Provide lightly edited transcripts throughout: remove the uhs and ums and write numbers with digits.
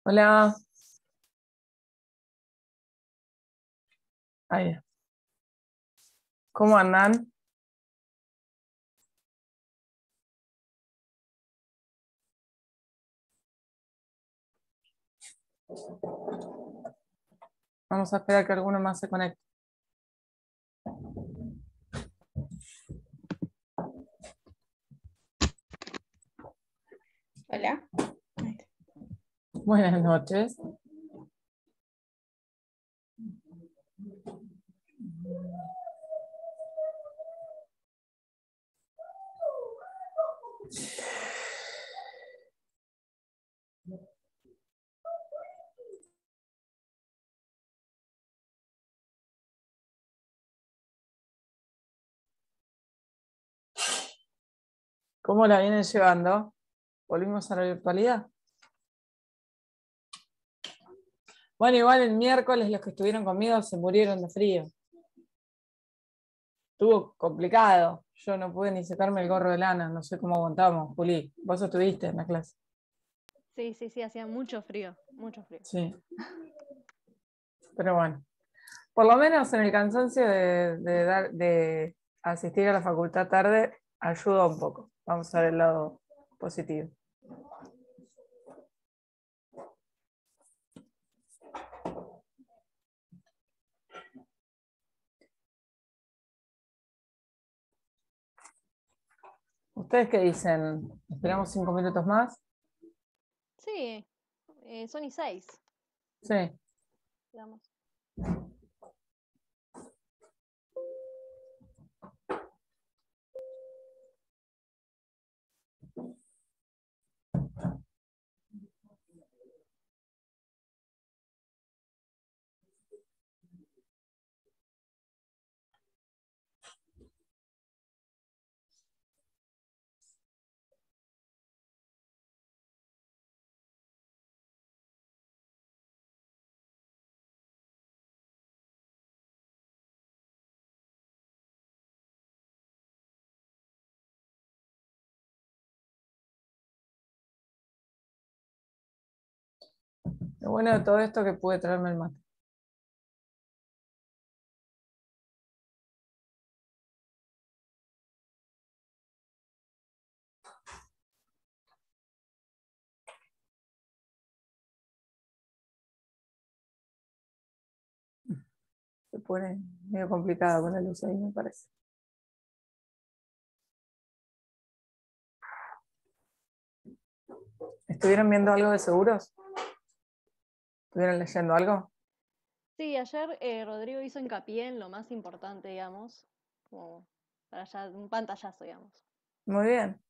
Hola. Ay, ¿cómo andan? Vamos a esperar que alguno más se conecte. Hola. Buenas noches. ¿Cómo la vienen llevando? ¿Volvimos a la virtualidad? Bueno, igual el miércoles los que estuvieron conmigo se murieron de frío. Estuvo complicado. Yo no pude ni sacarme el gorro de lana. No sé cómo aguantamos, Juli. Vos estuviste en la clase. Sí, hacía mucho frío, mucho frío. Sí. Pero bueno. Por lo menos en el cansancio de asistir a la facultad tarde, ayuda un poco. Vamos a ver el lado positivo. ¿Ustedes qué dicen? ¿Esperamos 5 minutos más? Sí, son y 6, Sí. digamos. Lo bueno de todo esto es que pude traerme el mate. Se pone medio complicado con la luz ahí, me parece. ¿Estuvieron viendo algo de seguros? ¿Estuvieron leyendo algo? Sí, ayer Rodrigo hizo hincapié en lo más importante, digamos, como para ya un pantallazo, digamos. Muy bien.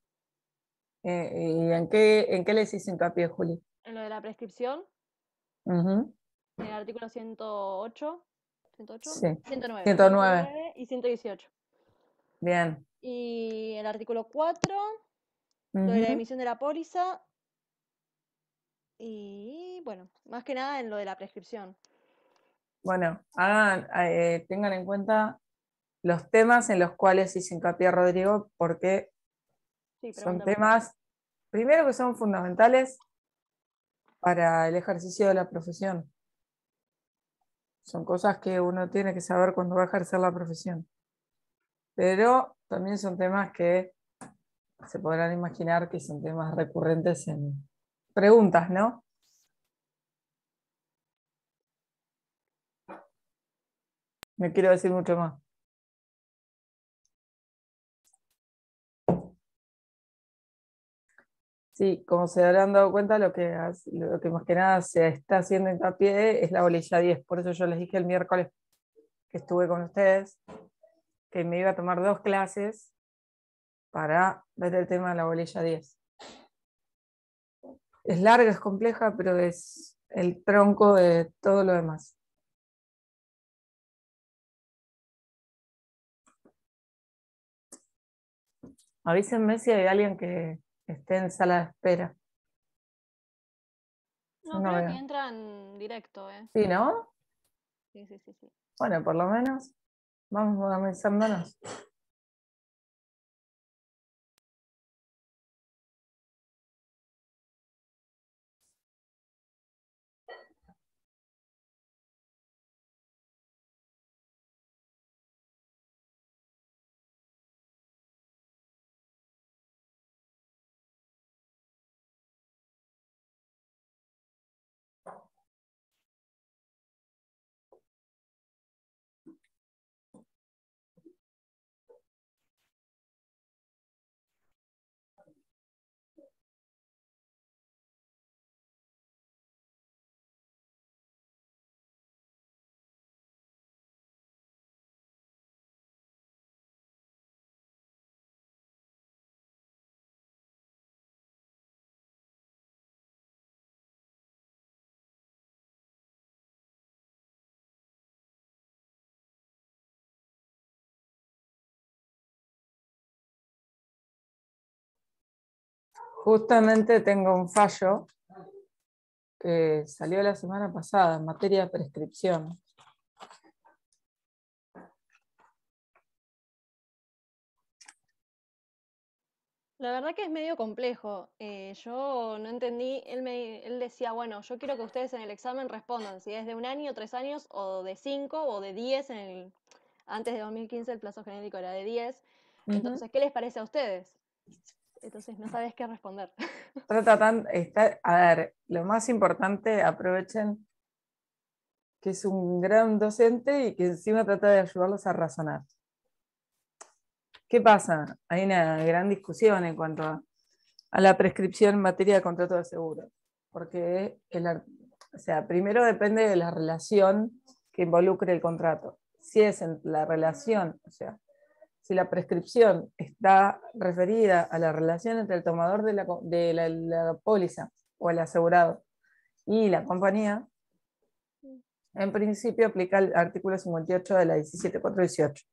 ¿Y en qué les hice hincapié, Juli? En lo de la prescripción, Ujú. en el artículo 108, 108, Sí. 109, 109. 109 y 118. Bien. Y el artículo 4, lo de la Ujú. emisión de la póliza y, bueno, más que nada en lo de la prescripción. Bueno, tengan en cuenta los temas en los cuales hice hincapié, Rodrigo, porque Sí, son pregúntame. temas, primero, que son fundamentales para el ejercicio de la profesión. Son cosas que uno tiene que saber cuando va a ejercer la profesión. Pero también son temas que se podrán imaginar que son temas recurrentes en preguntas, ¿no? No quiero decir mucho más. Sí, como se habrán dado cuenta, lo que más que nada se está haciendo hincapié es la bolilla 10. Por eso yo les dije el miércoles que estuve con ustedes que me iba a tomar 2 clases para ver el tema de la bolilla 10. Es larga, es compleja, pero es el tronco de todo lo demás. Avísenme si hay alguien que esté en sala de espera. Yo No, no creo que veo. entran directo, ¿eh? Sí, ¿no? Sí. Bueno, por lo menos vamos organizándonos. Justamente tengo un fallo que salió la semana pasada en materia de prescripción. La verdad que es medio complejo. Yo no entendí, él decía, bueno, yo quiero que ustedes en el examen respondan si es de 1 año, 3 años, o de 5, o de 10 antes de 2015 el plazo genérico era de 10. Entonces, ¿qué les parece a ustedes? Entonces no sabes qué responder. A ver, lo más importante, aprovechen que es un gran docente y que encima trata de ayudarlos a razonar. ¿Qué pasa? Hay una gran discusión en cuanto a la prescripción en materia de contrato de seguro, porque o sea, primero depende de la relación que involucre el contrato. Si es en la relación, o sea, si la prescripción está referida a la relación entre el tomador de la póliza o el asegurado y la compañía, en principio aplica el artículo 58 de la 17418.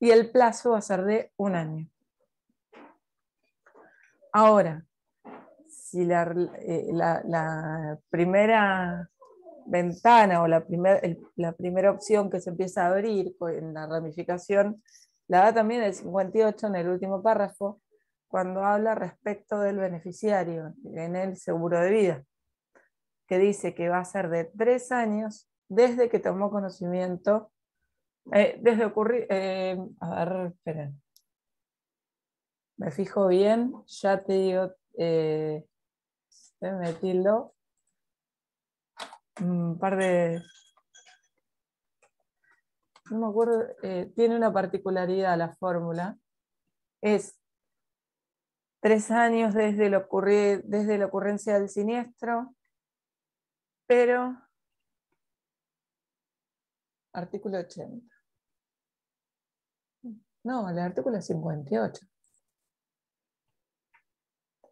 Y el plazo va a ser de 1 año. Ahora, si la primera ventana o la primera opción que se empieza a abrir en la ramificación la da también el 58 en el último párrafo, cuando habla respecto del beneficiario en el seguro de vida, que dice que va a ser de 3 años desde que tomó conocimiento, desde ocurrir, a ver, esperen, me fijo bien, ya te digo, me tildo, un par de, no me acuerdo, tiene una particularidad la fórmula, es 3 años desde la ocurrencia del siniestro, pero, artículo 80. No, el artículo 58.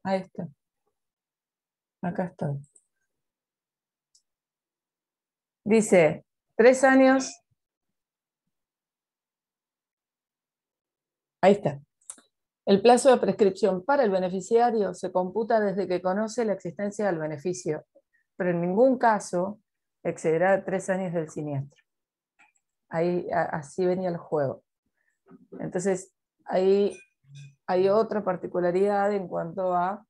Ahí está. Acá estoy. Dice, 3 años. Ahí está. El plazo de prescripción para el beneficiario se computa desde que conoce la existencia del beneficio, pero en ningún caso excederá 3 años del siniestro. Ahí, así venía el juego. Entonces, ahí hay otra particularidad en cuanto a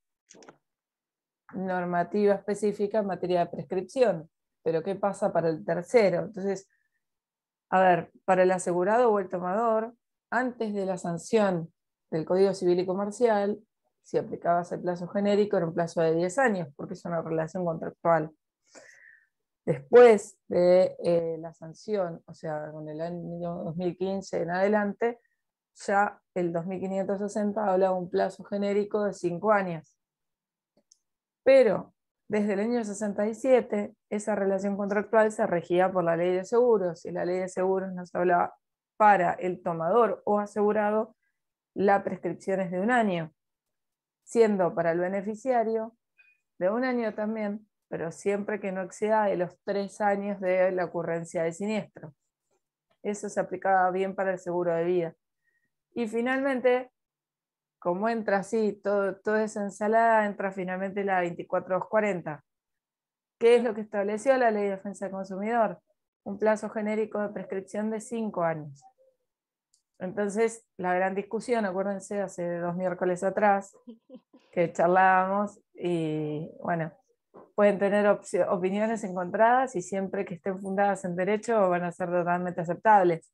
normativa específica en materia de prescripción. Pero ¿qué pasa para el tercero? Entonces, a ver, para el asegurado o el tomador, antes de la sanción del Código Civil y Comercial, si aplicabas el plazo genérico, era un plazo de 10 años, porque es una relación contractual. Después de la sanción, o sea, con el año 2015 en adelante, ya el 2560 habla de un plazo genérico de 5 años. Pero desde el año 67, esa relación contractual se regía por la ley de seguros, y la ley de seguros nos hablaba para el tomador o asegurado, la prescripción es de 1 año, siendo para el beneficiario de 1 año también, pero siempre que no exceda de los 3 años de la ocurrencia de siniestro. Eso se aplicaba bien para el seguro de vida. Y finalmente, como entra así, toda esa ensalada, entra finalmente la 24240. ¿Qué es lo que estableció la Ley de Defensa del Consumidor? Un plazo genérico de prescripción de 5 años. Entonces, la gran discusión, acuérdense, hace 2 miércoles atrás, que charlábamos, y bueno, pueden tener opiniones encontradas y siempre que estén fundadas en derecho van a ser totalmente aceptables.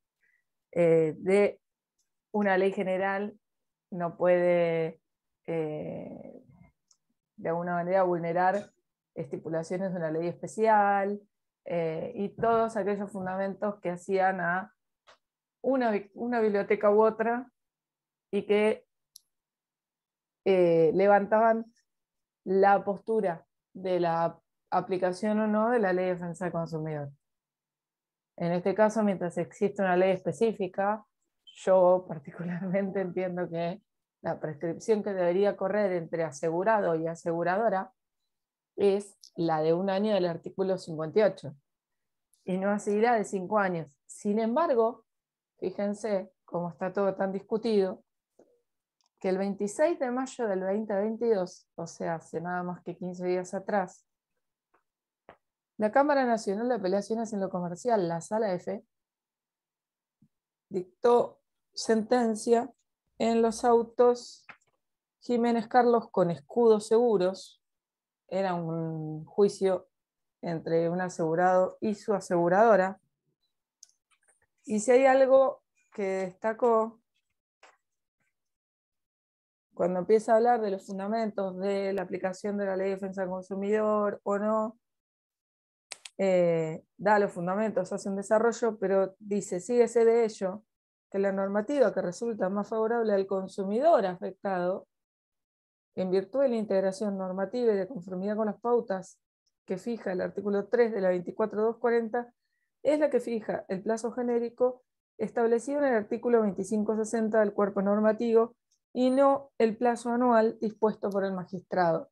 De una ley general no puede, de alguna manera, vulnerar estipulaciones de una ley especial, y todos aquellos fundamentos que hacían a una biblioteca u otra y que levantaban la postura de la aplicación o no de la ley de defensa del consumidor. En este caso, mientras existe una ley específica, yo particularmente entiendo que la prescripción que debería correr entre asegurado y aseguradora es la de 1 año del artículo 58, y no así la de 5 años. Sin embargo, fíjense cómo está todo tan discutido, que el 26 de mayo del 2022, o sea, hace nada más que 15 días atrás, la Cámara Nacional de Apelaciones en lo Comercial, la Sala F, dictó sentencia en los autos Jiménez Carlos con Escudos Seguros. Era un juicio entre un asegurado y su aseguradora. Y si hay algo que destacó cuando empieza a hablar de los fundamentos de la aplicación de la Ley de Defensa del Consumidor o no, da los fundamentos, hace un desarrollo, pero dice, síguese de ello, que la normativa que resulta más favorable al consumidor afectado, en virtud de la integración normativa y de conformidad con las pautas que fija el artículo 3 de la 24.240, es la que fija el plazo genérico establecido en el artículo 2560 del cuerpo normativo y no el plazo anual dispuesto por el magistrado.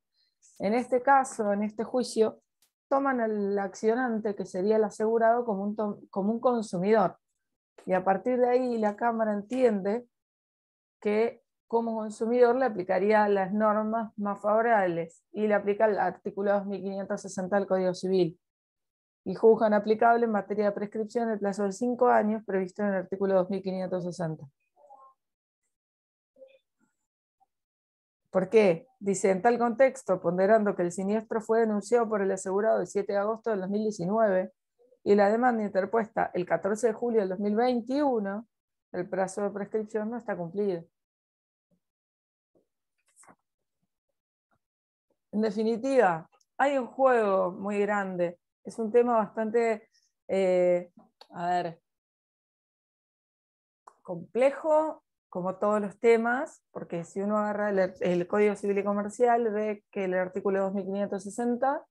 En este caso, en este juicio, toman al accionante, que sería el asegurado, como un consumidor. Y a partir de ahí la Cámara entiende que como consumidor le aplicaría las normas más favorables y le aplica el artículo 2560 del Código Civil. Y juzgan aplicable en materia de prescripción el plazo de 5 años previsto en el artículo 2560. ¿Por qué? Dice, en tal contexto, ponderando que el siniestro fue denunciado por el asegurado el 7 de agosto del 2019 y la demanda interpuesta el 14 de julio del 2021, el plazo de prescripción no está cumplido. En definitiva, hay un juego muy grande. Es un tema bastante, complejo, como todos los temas, porque si uno agarra el Código Civil y Comercial, ve que el artículo 2560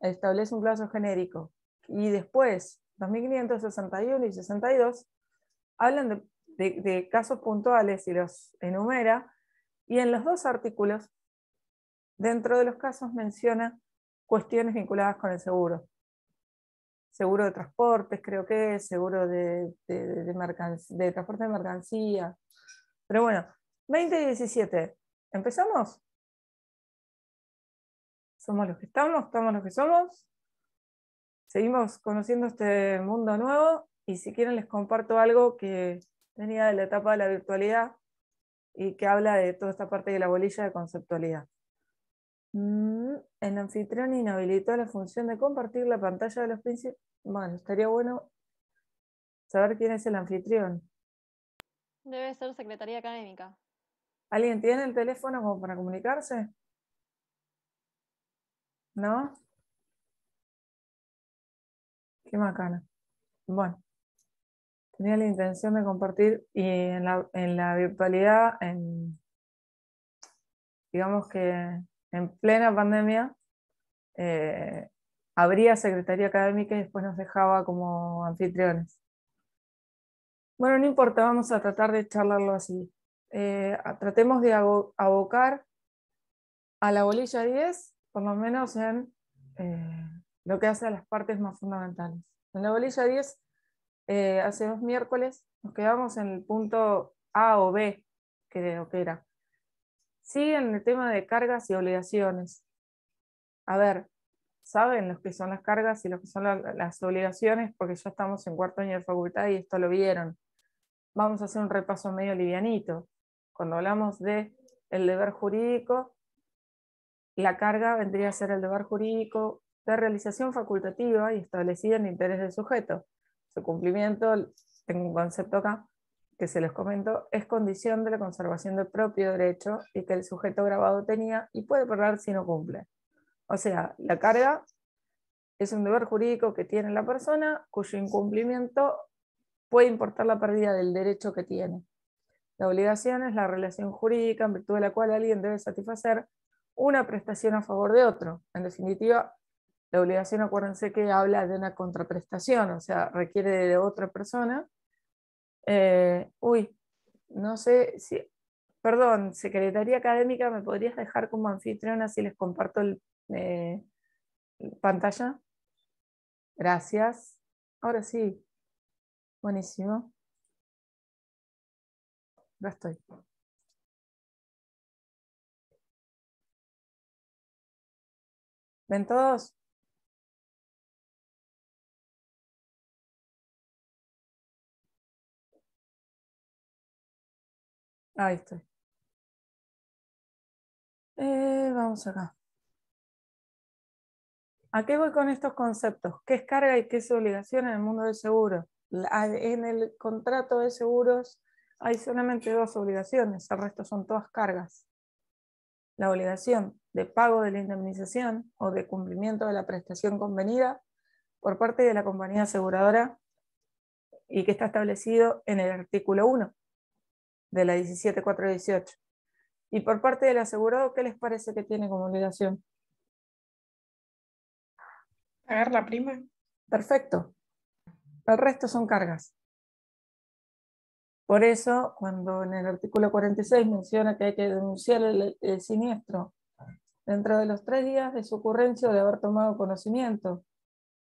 establece un plazo genérico. Y después, 2561 y 62 hablan de casos puntuales y los enumera, y en los dos artículos, dentro de los casos, menciona cuestiones vinculadas con el seguro. Seguro de transportes, creo que es, seguro de transporte de mercancía. Pero bueno, 2017. ¿Empezamos? Somos los que estamos los que somos. Seguimos conociendo este mundo nuevo y si quieren les comparto algo que venía de la etapa de la virtualidad y que habla de toda esta parte de la bolilla de conceptualidad. El anfitrión inhabilitó la función de compartir la pantalla de los principios. Bueno, estaría bueno saber quién es el anfitrión. Debe ser secretaría académica. ¿Alguien tiene el teléfono como para comunicarse? ¿No? Qué macana. Bueno, tenía la intención de compartir y en la virtualidad, digamos que en plena pandemia, abría secretaría académica y después nos dejaba como anfitriones. Bueno, no importa, vamos a tratar de charlarlo así. Tratemos de abocar a la bolilla 10, por lo menos en lo que hace a las partes más fundamentales. En la bolilla 10, hace 2 miércoles, nos quedamos en el punto A o B, creo que era. Sigue en el tema de cargas y obligaciones. A ver, ¿saben lo que son las cargas y lo que son las obligaciones? Porque ya estamos en cuarto año de facultad y esto lo vieron. Vamos a hacer un repaso medio livianito. Cuando hablamos de el deber jurídico, la carga vendría a ser el deber jurídico de realización facultativa y establecida en interés del sujeto. Su cumplimiento, tengo un concepto acá que se les comento, es condición de la conservación del propio derecho y que el sujeto grabado tenía y puede perder si no cumple. O sea, la carga es un deber jurídico que tiene la persona cuyo incumplimiento puede importar la pérdida del derecho que tiene. La obligación es la relación jurídica en virtud de la cual alguien debe satisfacer una prestación a favor de otro. En definitiva, la obligación, acuérdense que habla de una contraprestación, o sea, requiere de otra persona. No sé si, perdón, Secretaría Académica, ¿me podrías dejar como anfitriona si les comparto pantalla? Gracias. Ahora sí, buenísimo. Ya estoy. ¿Ven todos? Ahí estoy. Vamos acá. ¿A qué voy con estos conceptos? ¿Qué es carga y qué es obligación en el mundo del seguro? En el contrato de seguros hay solamente dos obligaciones, el resto son todas cargas. La obligación de pago de la indemnización o de cumplimiento de la prestación convenida por parte de la compañía aseguradora y que está establecido en el artículo 1 de la 17.418. Y por parte del asegurado, ¿qué les parece que tiene como obligación? Pagar la prima. Perfecto. El resto son cargas. Por eso, cuando en el artículo 46 menciona que hay que denunciar el siniestro dentro de los 3 días de su ocurrencia o de haber tomado conocimiento,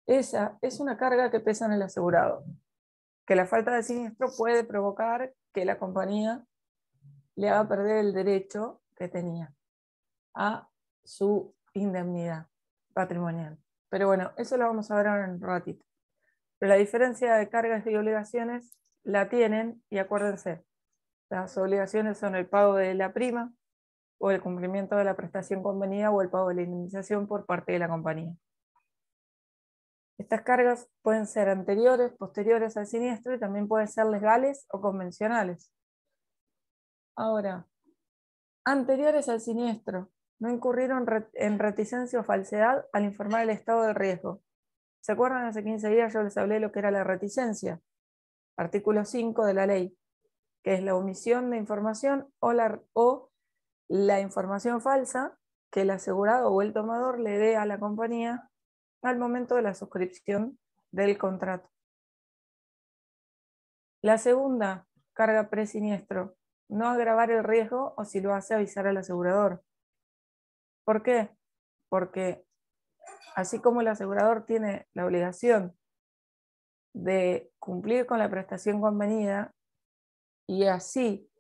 esa es una carga que pesa en el asegurado. Que la falta de siniestro puede provocar que la compañía le haga perder el derecho que tenía a su indemnidad patrimonial. Pero bueno, eso lo vamos a ver ahora en un ratito. Pero la diferencia de cargas y obligaciones la tienen, y acuérdense, las obligaciones son el pago de la prima o el cumplimiento de la prestación convenida o el pago de la indemnización por parte de la compañía. Estas cargas pueden ser anteriores, posteriores al siniestro y también pueden ser legales o convencionales. Ahora, anteriores al siniestro, no incurrieron en reticencia o falsedad al informar el estado de riesgo. ¿Se acuerdan? Hace 15 días yo les hablé de lo que era la reticencia. Artículo 5 de la ley, que es la omisión de información o la información falsa que el asegurado o el tomador le dé a la compañía al momento de la suscripción del contrato. La segunda, carga presiniestro, no agravar el riesgo o si lo hace avisar al asegurador. ¿Por qué? Porque así como el asegurador tiene la obligación de cumplir con la prestación convenida y así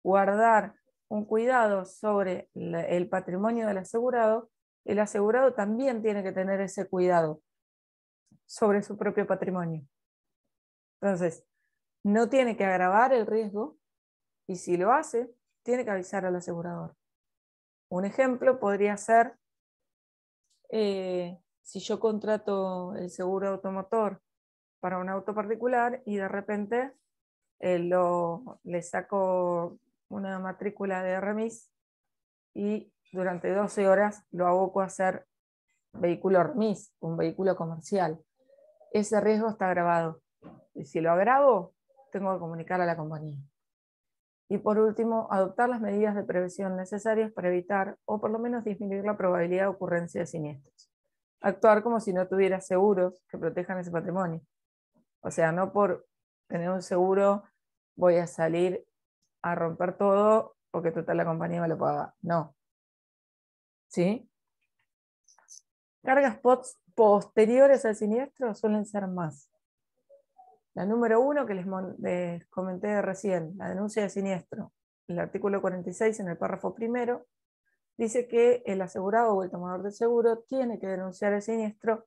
guardar un cuidado sobre el patrimonio del asegurado, el asegurado también tiene que tener ese cuidado sobre su propio patrimonio. Entonces, no tiene que agravar el riesgo y si lo hace, tiene que avisar al asegurador. Un ejemplo podría ser si yo contrato el seguro automotor para un auto particular y de repente le saco una matrícula de remis y durante 12 horas lo aboco a hacer vehículo remis, un vehículo comercial. Ese riesgo está agravado. Y si lo agravo, tengo que comunicar a la compañía. Y por último, adoptar las medidas de prevención necesarias para evitar o por lo menos disminuir la probabilidad de ocurrencia de siniestros. Actuar como si no tuviera seguros que protejan ese patrimonio. O sea, no por tener un seguro voy a salir a romper todo porque total la compañía me lo paga. No. ¿Sí? Cargas posteriores al siniestro suelen ser más. La número 1 que les comenté recién, la denuncia de siniestro. El artículo 46 en el párrafo primero dice que el asegurado o el tomador del seguro tiene que denunciar el siniestro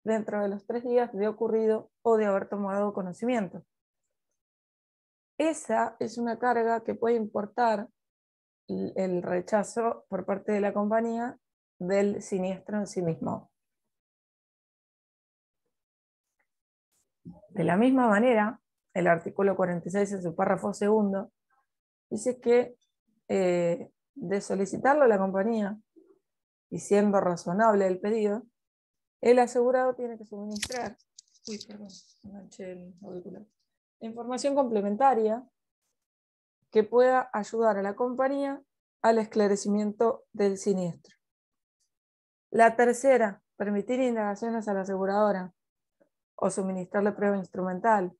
dentro de los 3 días de ocurrido o de haber tomado conocimiento. Esa es una carga que puede importar el rechazo por parte de la compañía del siniestro en sí mismo. De la misma manera, el artículo 46 en su párrafo segundo dice que de solicitarlo a la compañía y siendo razonable el pedido, el asegurado tiene que suministrar información complementaria que pueda ayudar a la compañía al esclarecimiento del siniestro. La tercera, permitir indagaciones a la aseguradora o suministrarle prueba instrumental.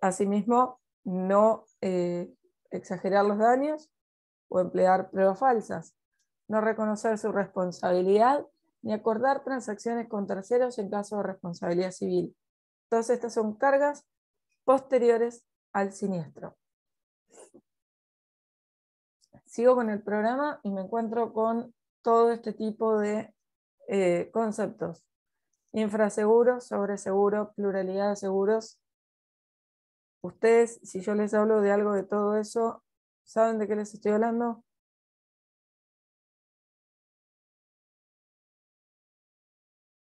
Asimismo, no exagerar los daños o emplear pruebas falsas. No reconocer su responsabilidad ni acordar transacciones con terceros en caso de responsabilidad civil. Todas estas son cargas posteriores al siniestro. Sigo con el programa y me encuentro con todo este tipo de conceptos. Infraseguro, sobreseguro, pluralidad de seguros. Ustedes, si yo les hablo de algo de todo eso, ¿saben de qué les estoy hablando?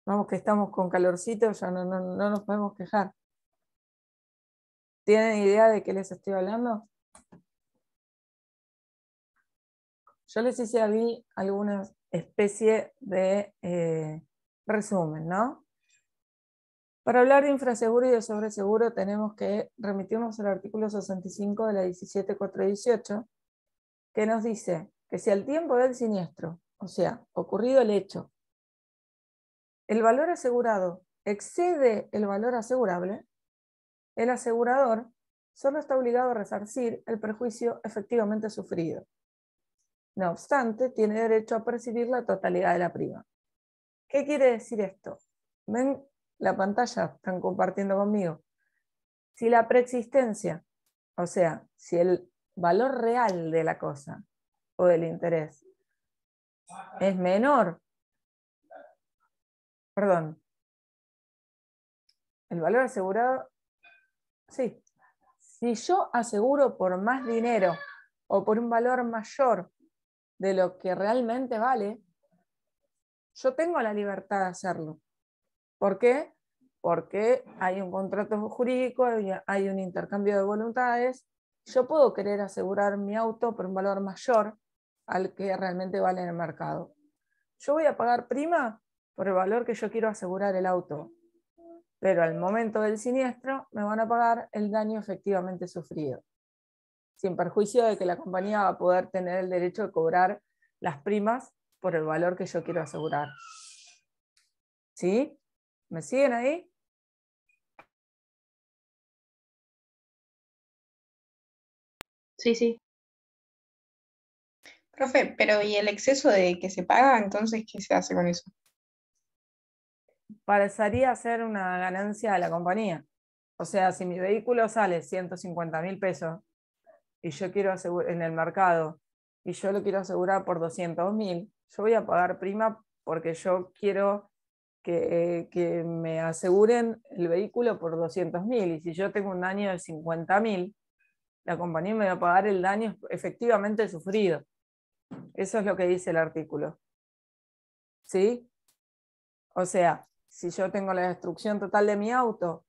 Vamos que estamos con calorcito, ya no nos podemos quejar. ¿Tienen idea de qué les estoy hablando? Yo les hice aquí alguna especie de resumen, ¿no? Para hablar de infraseguro y de sobreseguro tenemos que remitirnos al artículo 65 de la 17.418, que nos dice que si al tiempo del siniestro, o sea, ocurrido el hecho, el valor asegurado excede el valor asegurable, el asegurador solo está obligado a resarcir el perjuicio efectivamente sufrido. No obstante, tiene derecho a percibir la totalidad de la prima. ¿Qué quiere decir esto? ¿Ven la pantalla? Están compartiendo conmigo. Si la preexistencia, o sea, si el valor real de la cosa o del interés es menor, perdón, el valor asegurado, sí. Si yo aseguro por más dinero o por un valor mayor de lo que realmente vale, yo tengo la libertad de hacerlo. ¿Por qué? Porque hay un contrato jurídico, hay un intercambio de voluntades. Yo puedo querer asegurar mi auto por un valor mayor al que realmente vale en el mercado. Yo voy a pagar prima por el valor que yo quiero asegurar el auto, pero al momento del siniestro me van a pagar el daño efectivamente sufrido, sin perjuicio de que la compañía va a poder tener el derecho de cobrar las primas por el valor que yo quiero asegurar. ¿Sí? ¿Me siguen ahí? Sí, sí. Profe, pero ¿y el exceso de que se paga? Entonces, ¿qué se hace con eso? Parecería ser una ganancia de la compañía. O sea, si mi vehículo sale 150.000 pesos y yo quiero asegurar en el mercado y yo lo quiero asegurar por 200.000, yo voy a pagar prima porque yo quiero que me aseguren el vehículo por 200.000, y si yo tengo un daño de 50.000, la compañía me va a pagar el daño efectivamente sufrido. Eso es lo que dice el artículo. ¿Sí? O sea, si yo tengo la destrucción total de mi auto,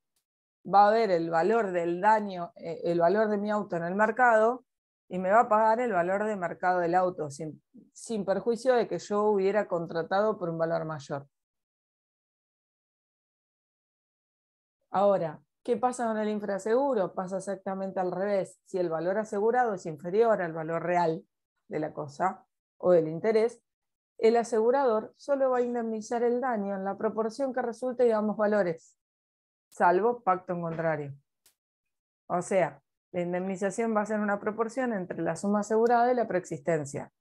va a haber el valor del daño, el valor de mi auto en el mercado, y me va a pagar el valor de mercado del auto, sin perjuicio de que yo hubiera contratado por un valor mayor. Ahora, ¿qué pasa con el infraseguro? Pasa exactamente al revés. Si el valor asegurado es inferior al valor real de la cosa o del interés, el asegurador solo va a indemnizar el daño en la proporción que resulte de ambos valores, salvo pacto en contrario. O sea, la indemnización va a ser una proporción entre la suma asegurada y la preexistencia.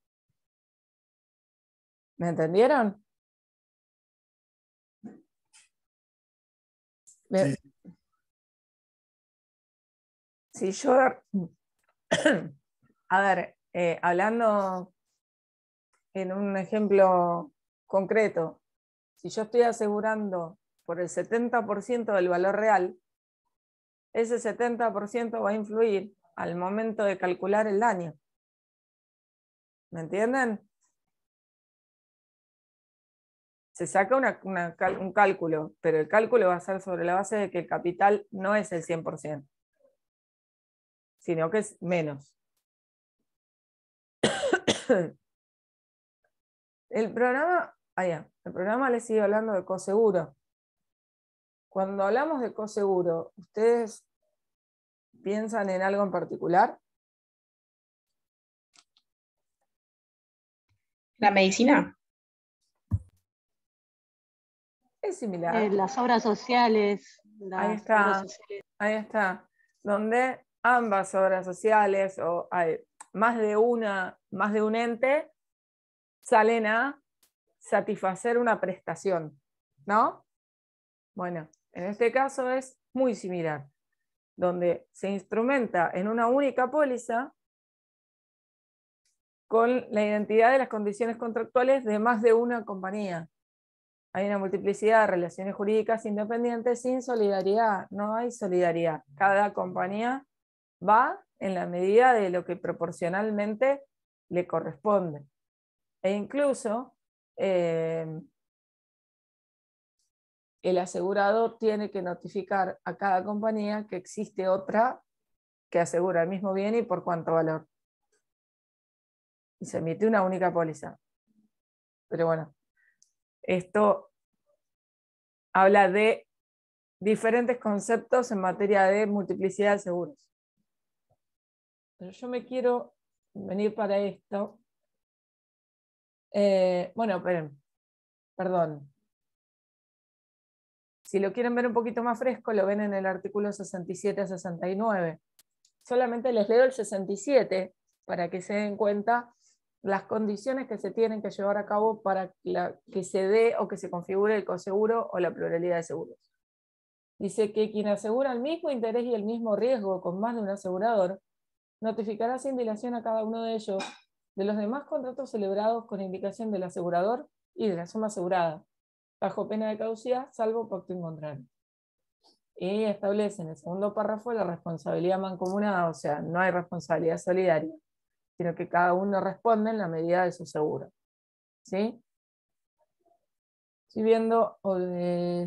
¿Me entendieron? Sí, Si yo, a ver, hablando en un ejemplo concreto, si yo estoy asegurando por el 70% del valor real, ese 70% va a influir al momento de calcular el daño. ¿Me entienden? Se saca un cálculo, pero el cálculo va a ser sobre la base de que el capital no es el 100%, sino que es menos. El programa les sigue hablando de coseguro. Cuando hablamos de coseguro, ¿ustedes piensan en algo en particular? ¿La medicina? Es similar. Las obras sociales, Ahí las obras está, sociales. ahí está. Donde ambas obras sociales o hay más de un ente salen a satisfacer una prestación, ¿no? Bueno, en este caso es muy similar, donde se instrumenta en una única póliza con la identidad de las condiciones contractuales de más de una compañía. Hay una multiplicidad de relaciones jurídicas independientes sin solidaridad. No hay solidaridad. Cada compañía va en la medida de lo que proporcionalmente le corresponde. E incluso el asegurado tiene que notificar a cada compañía que existe otra que asegura el mismo bien y por cuánto valor. Y se emite una única póliza. Pero bueno, esto habla de diferentes conceptos en materia de multiplicidad de seguros. Pero yo me quiero venir para esto. Bueno, esperen, perdón. Si lo quieren ver un poquito más fresco, lo ven en el artículo 67 a 69. Solamente les leo el 67 para que se den cuenta las condiciones que se tienen que llevar a cabo para que se dé o que se configure el coseguro o la pluralidad de seguros. Dice que quien asegura el mismo interés y el mismo riesgo con más de un asegurador, notificará sin dilación a cada uno de ellos de los demás contratos celebrados con indicación del asegurador y de la suma asegurada, bajo pena de caducidad, salvo pacto en contrario. Y establece en el segundo párrafo la responsabilidad mancomunada, o sea, no hay responsabilidad solidaria, sino que cada uno responde en la medida de su seguro. ¿Sí? Estoy viendo,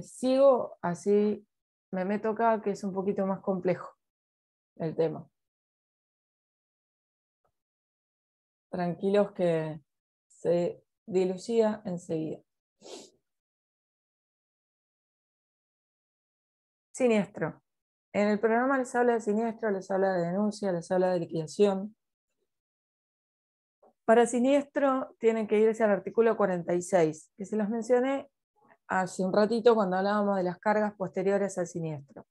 sigo, así me meto acá, que es un poquito más complejo el tema. Tranquilos que se dilucida enseguida. Siniestro. En el programa les habla de siniestro, les habla de denuncia, les habla de liquidación. Para siniestro tienen que irse al artículo 46, que se los mencioné hace un ratito cuando hablábamos de las cargas posteriores al siniestro.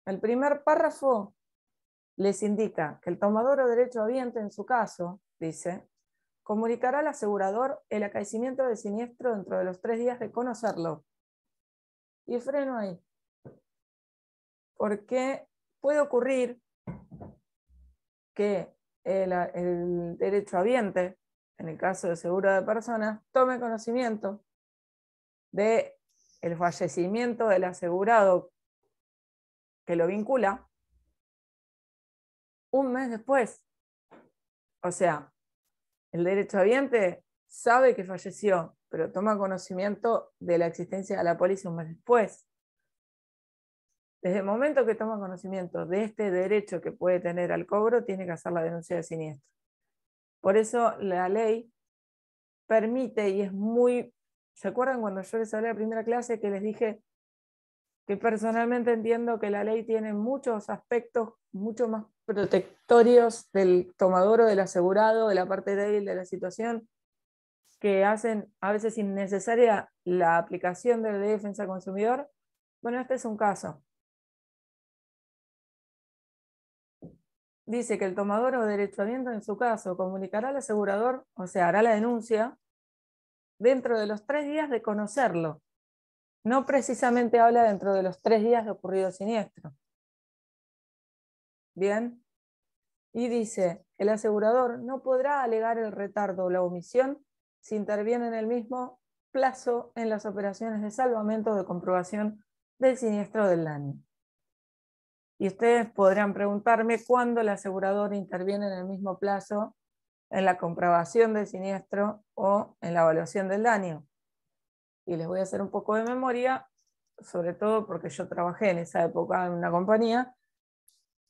El primer párrafo les indica que el tomador o derecho habiente, en su caso, dice, comunicará al asegurador el acaecimiento del siniestro dentro de los 3 días de conocerlo. Y freno ahí. Porque puede ocurrir que el derecho habiente, en el caso de seguro de personas, tome conocimiento del fallecimiento del asegurado que lo vincula un mes después. O sea, el derecho habiente sabe que falleció, pero toma conocimiento de la existencia de la póliza un mes después. Desde el momento que toma conocimiento de este derecho que puede tener al cobro, tiene que hacer la denuncia de siniestro. Por eso la ley permite, y es muy... ¿Se acuerdan cuando yo les hablé en la primera clase que les dije que personalmente entiendo que la ley tiene muchos aspectos mucho más protectorios del tomador o del asegurado, de la parte débil de la situación, que hacen a veces innecesaria la aplicación de la ley de defensa del consumidor? Bueno, este es un caso. Dice que el tomador o derechohabiente en su caso comunicará al asegurador, o sea, hará la denuncia, dentro de los 3 días de conocerlo. No precisamente habla dentro de los 3 días de ocurrido el siniestro. Bien. Y dice, el asegurador no podrá alegar el retardo o la omisión si interviene en el mismo plazo en las operaciones de salvamento o de comprobación del siniestro del daño. Y ustedes podrán preguntarme cuándo el asegurador interviene en el mismo plazo en la comprobación del siniestro o en la evaluación del daño. Y les voy a hacer un poco de memoria, sobre todo porque yo trabajé en esa época en una compañía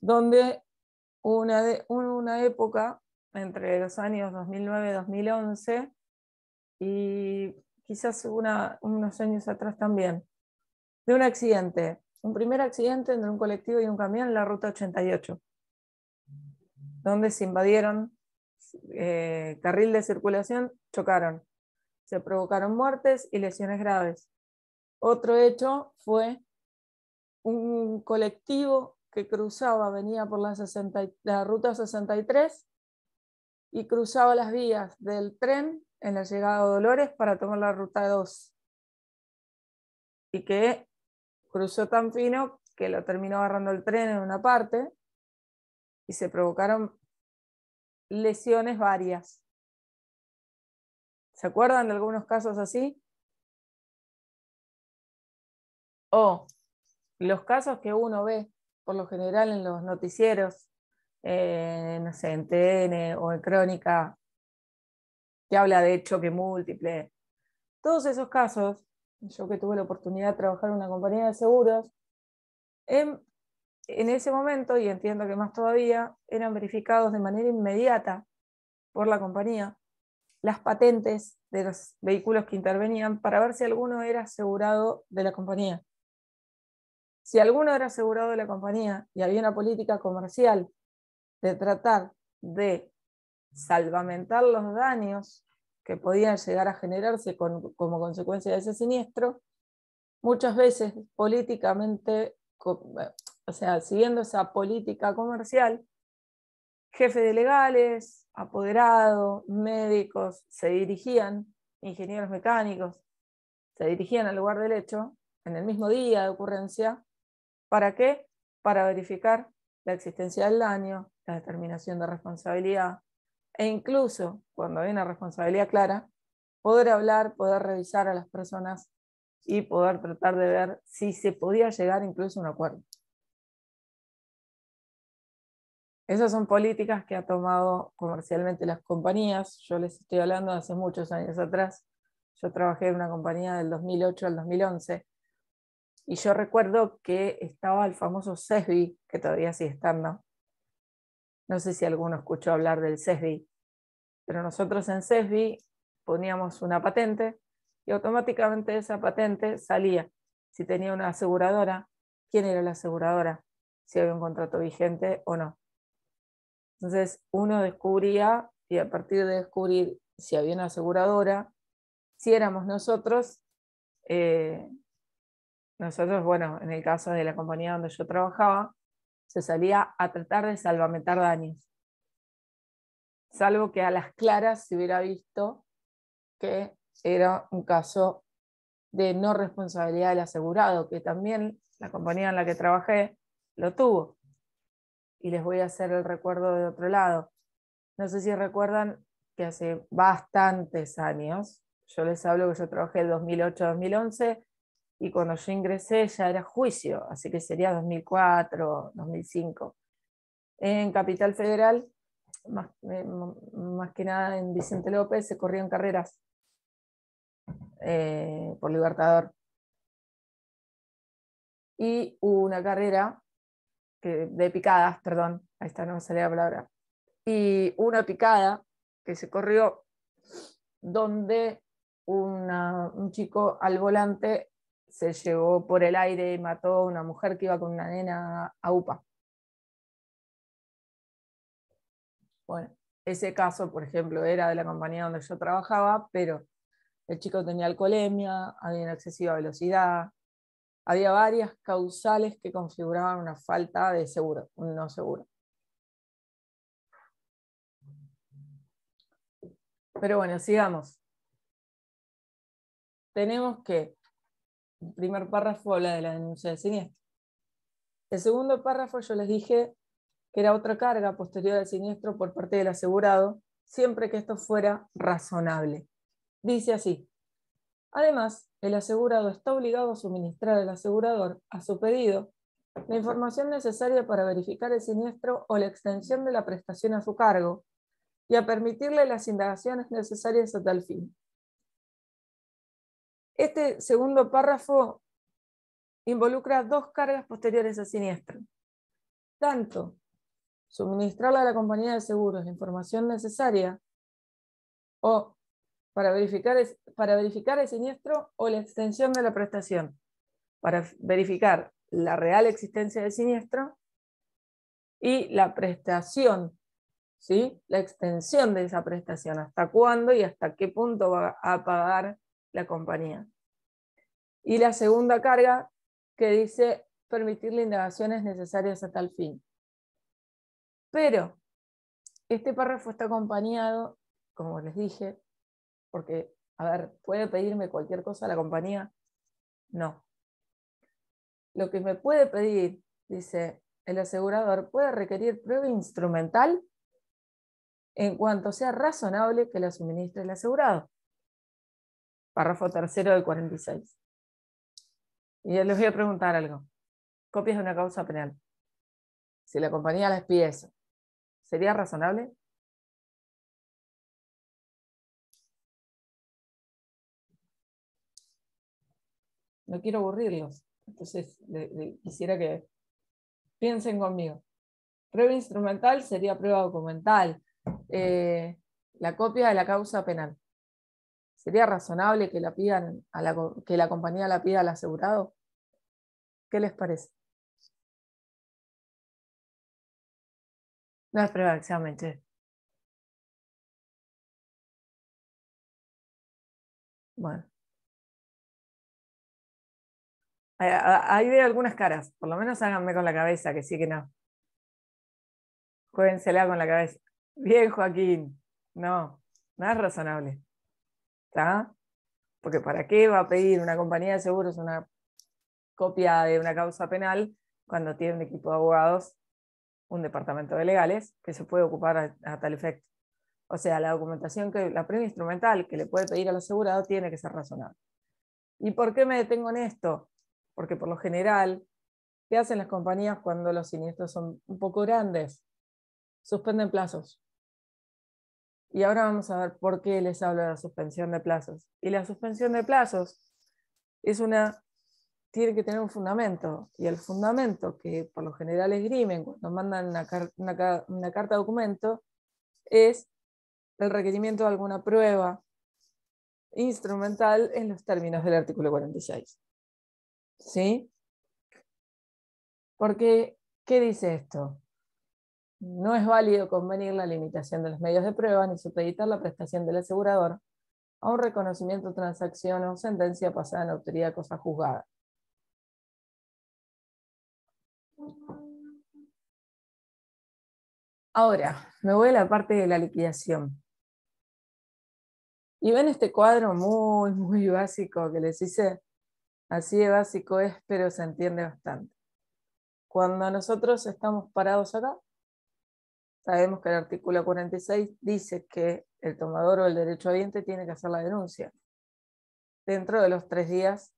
donde una época entre los años 2009 y 2011 y quizás unos años atrás también, de un accidente. Un primer accidente entre un colectivo y un camión en la ruta 88, donde se invadieron carril de circulación, chocaron. Se provocaron muertes y lesiones graves. Otro hecho fue un colectivo que cruzaba, venía por la ruta 63 y cruzaba las vías del tren en la llegada a Dolores para tomar la ruta 2. Y que cruzó tan fino que lo terminó agarrando el tren en una parte y se provocaron lesiones varias. ¿Se acuerdan de algunos casos así? O los casos que uno ve, por lo general en los noticieros, no sé, en TN o en Crónica, que habla de choque múltiple. Todos esos casos, yo que tuve la oportunidad de trabajar en una compañía de seguros, en ese momento, y entiendo que más todavía, eran verificados de manera inmediata por la compañía las patentes de los vehículos que intervenían para ver si alguno era asegurado de la compañía. Si alguno era asegurado de la compañía y había una política comercial de tratar de salvamentar los daños que podían llegar a generarse como consecuencia de ese siniestro, muchas veces políticamente, o sea, siguiendo esa política comercial, jefe de legales, apoderados, médicos, se dirigían, ingenieros mecánicos, se dirigían al lugar del hecho en el mismo día de ocurrencia. ¿Para qué? Para verificar la existencia del daño, la determinación de responsabilidad, e incluso, cuando hay una responsabilidad clara, poder hablar, poder revisar a las personas y poder tratar de ver si se podía llegar incluso a un acuerdo. Esas son políticas que ha tomado comercialmente las compañías. Yo les estoy hablando de hace muchos años atrás. Yo trabajé en una compañía del 2008 al 2011 y yo recuerdo que estaba el famoso CESBI, que todavía sigue estando. No sé si alguno escuchó hablar del CESBI, pero nosotros en CESBI poníamos una patente y automáticamente esa patente salía si tenía una aseguradora, quién era la aseguradora, si había un contrato vigente o no. Entonces uno descubría, y a partir de descubrir si había una aseguradora, si éramos nosotros, bueno, en el caso de la compañía donde yo trabajaba, se salía a tratar de salvamentar daños. Salvo que a las claras se hubiera visto que era un caso de no responsabilidad del asegurado, que también la compañía en la que trabajé lo tuvo. Y les voy a hacer el recuerdo de otro lado. No sé si recuerdan que hace bastantes años, yo les hablo que yo trabajé el 2008-2011, y cuando yo ingresé ya era juicio, así que sería 2004, 2005. En Capital Federal, más que nada en Vicente López, se corrían carreras por Libertador. Y hubo una carrera de picadas, perdón, ahí está, no me salía la palabra. Y una picada que se corrió donde un chico al volante se llevó por el aire y mató a una mujer que iba con una nena a UPA. Bueno, ese caso, por ejemplo, era de la compañía donde yo trabajaba, pero el chico tenía alcoholemia, había una excesiva velocidad, había varias causales que configuraban una falta de seguro, un no seguro. Pero bueno, sigamos. Tenemos que el primer párrafo habla de la denuncia de siniestro. El segundo párrafo yo les dije que era otra carga posterior al siniestro por parte del asegurado, siempre que esto fuera razonable. Dice así: además, el asegurado está obligado a suministrar al asegurador, a su pedido, la información necesaria para verificar el siniestro o la extensión de la prestación a su cargo y a permitirle las indagaciones necesarias a tal fin. Este segundo párrafo involucra dos cargas posteriores al siniestro. Tanto suministrarle a la compañía de seguros la información necesaria o para verificar el siniestro o la extensión de la prestación, para verificar la real existencia del siniestro y la prestación, ¿sí? La extensión de esa prestación, hasta cuándo y hasta qué punto va a pagar la compañía. Y la segunda carga que dice permitirle indagaciones necesarias a tal fin. Pero este párrafo está acompañado, como les dije, porque, a ver, ¿puede pedirme cualquier cosa a la compañía? No. Lo que me puede pedir, dice el asegurador, puede requerir prueba instrumental en cuanto sea razonable que la suministre el asegurado. Párrafo tercero del 46. Y yo les voy a preguntar algo. Copias de una causa penal. Si la compañía les pide eso, ¿sería razonable? No quiero aburrirlos. Entonces, quisiera que piensen conmigo. Prueba instrumental sería prueba documental. La copia de la causa penal. ¿Sería razonable que la pidan que la compañía la pida al asegurado? ¿Qué les parece? No es prueba de examen, che. Bueno. Ahí veo algunas caras. Por lo menos háganme con la cabeza, que sí que no. Juéguensela con la cabeza. Bien, Joaquín. No, no es razonable. ¿Está? Porque ¿para qué va a pedir una compañía de seguros una copia de una causa penal cuando tiene un equipo de abogados, un departamento de legales, que se puede ocupar a tal efecto? O sea, la documentación, la prueba instrumental que le puede pedir al asegurado tiene que ser razonable. ¿Y por qué me detengo en esto? Porque por lo general, ¿qué hacen las compañías cuando los siniestros son un poco grandes? Suspenden plazos. Y ahora vamos a ver por qué les hablo de la suspensión de plazos. Y la suspensión de plazos tiene que tener un fundamento. Y el fundamento que por lo general esgrimen cuando mandan una carta documento es el requerimiento de alguna prueba instrumental en los términos del artículo 46. ¿Sí? Porque, ¿qué dice esto? No es válido convenir la limitación de los medios de prueba ni supeditar la prestación del asegurador a un reconocimiento, transacción o sentencia pasada en autoridad de cosa juzgada. Ahora, me voy a la parte de la liquidación. Y ven este cuadro muy, muy básico que les hice. Así de básico es, pero se entiende bastante. Cuando nosotros estamos parados acá, sabemos que el artículo 46 dice que el tomador o el derechohabiente tiene que hacer la denuncia dentro de los 3 días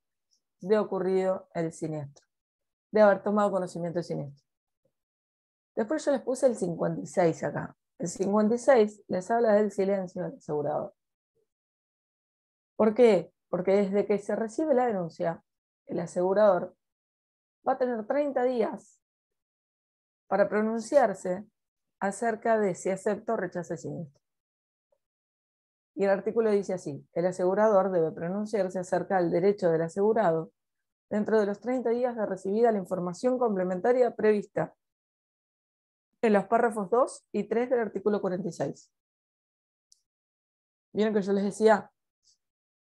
de ocurrido el siniestro, de haber tomado conocimiento del siniestro. Después yo les puse el 56 acá. El 56 les habla del silencio del asegurador. ¿Por qué? Porque desde que se recibe la denuncia, el asegurador va a tener 30 días para pronunciarse acerca de si acepta o rechaza el siniestro. Y el artículo dice así: el asegurador debe pronunciarse acerca del derecho del asegurado dentro de los 30 días de recibida la información complementaria prevista en los párrafos 2 y 3 del artículo 46. Vieron que yo les decía,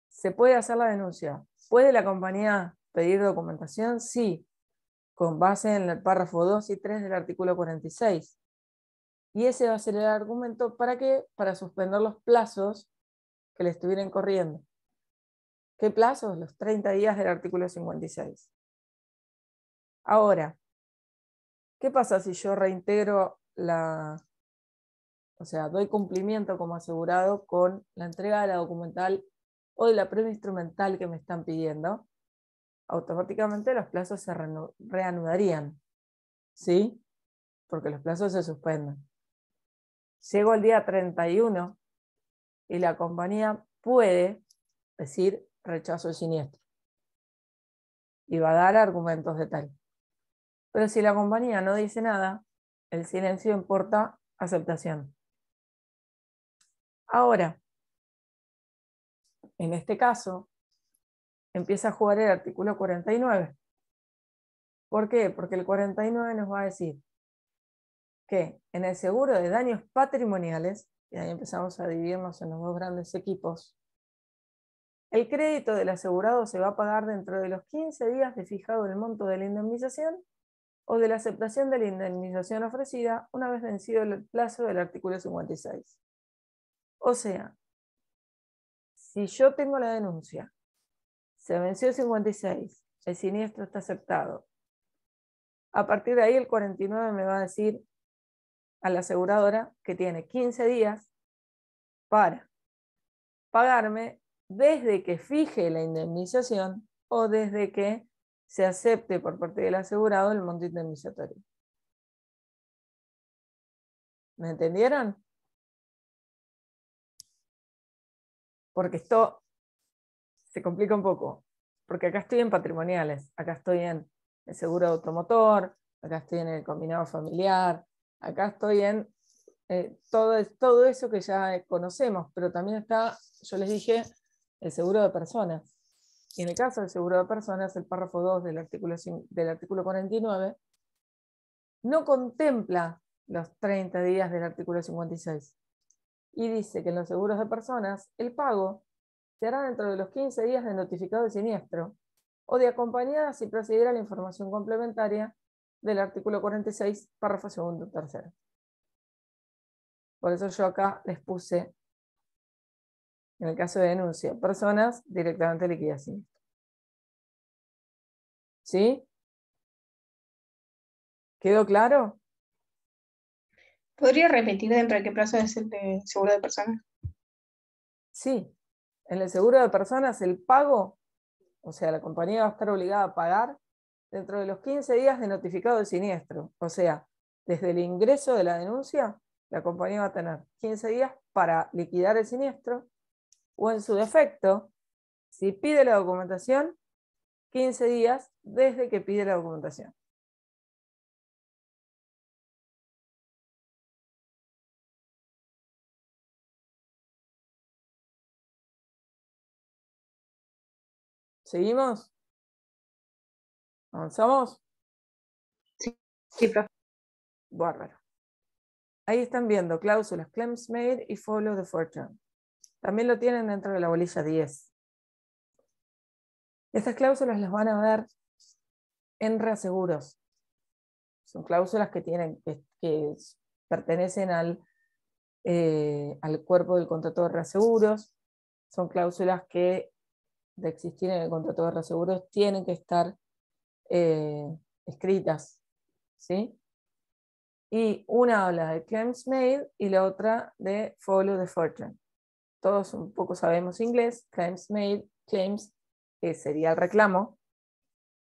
¿se puede hacer la denuncia? ¿Puede la compañía pedir documentación? Sí, con base en el párrafo 2 y 3 del artículo 46. Y ese va a ser el argumento, ¿para qué? Para suspender los plazos que le estuvieran corriendo. ¿Qué plazos? Los 30 días del artículo 56. Ahora, ¿qué pasa si yo reintegro o sea, doy cumplimiento como asegurado con la entrega de la documental o de la prueba instrumental que me están pidiendo? Automáticamente los plazos se reanudarían, ¿sí? Porque los plazos se suspenden. Llego el día 31 y la compañía puede decir rechazo el siniestro y va a dar argumentos de tal. Pero si la compañía no dice nada, el silencio importa aceptación. Ahora, en este caso, empieza a jugar el artículo 49. ¿Por qué? Porque el 49 nos va a decir que en el seguro de daños patrimoniales, y ahí empezamos a dividirnos en los dos grandes equipos, el crédito del asegurado se va a pagar dentro de los 15 días de fijado el monto de la indemnización o de la aceptación de la indemnización ofrecida una vez vencido el plazo del artículo 56. O sea, si yo tengo la denuncia, se venció el 56, el siniestro está aceptado, a partir de ahí el 49 me va a decir a la aseguradora que tiene 15 días para pagarme desde que fije la indemnización o desde que se acepte por parte del asegurado el monto indemnizatorio. ¿Me entendieron? Porque esto se complica un poco, porque acá estoy en patrimoniales, acá estoy en el seguro de automotor, acá estoy en el combinado familiar, acá estoy en todo eso que ya conocemos, pero también está, yo les dije, el seguro de personas. Y en el caso del seguro de personas, el párrafo 2 del artículo 49 no contempla los 30 días del artículo 56. Y dice que en los seguros de personas el pago se hará dentro de los 15 días de notificado de siniestro o de acompañada si procediera la información complementaria del artículo 46, párrafo segundo, tercero. Por eso yo acá les puse, en el caso de denuncia, personas directamente liquidadas siniestro. ¿Sí? ¿Quedó claro? ¿Podría repetir dentro de qué plazo es el de seguro de personas? Sí. En el seguro de personas el pago, o sea, la compañía va a estar obligada a pagar dentro de los 15 días de notificado de siniestro. O sea, desde el ingreso de la denuncia, la compañía va a tener 15 días para liquidar el siniestro, o en su defecto, si pide la documentación, 15 días desde que pide la documentación. ¿Seguimos? ¿Avanzamos? Sí, profe. Bárbaro. Ahí están viendo cláusulas claims made y follow the fortune. También lo tienen dentro de la bolilla 10. Estas cláusulas las van a ver en reaseguros. Son cláusulas que pertenecen al cuerpo del contrato de reaseguros. Son cláusulas que, de existir en el contrato de reaseguros, tienen que estar escritas, ¿sí? Y una habla de claims made y la otra de follow the fortune. Todos un poco sabemos inglés. Claims made, claims, que sería el reclamo,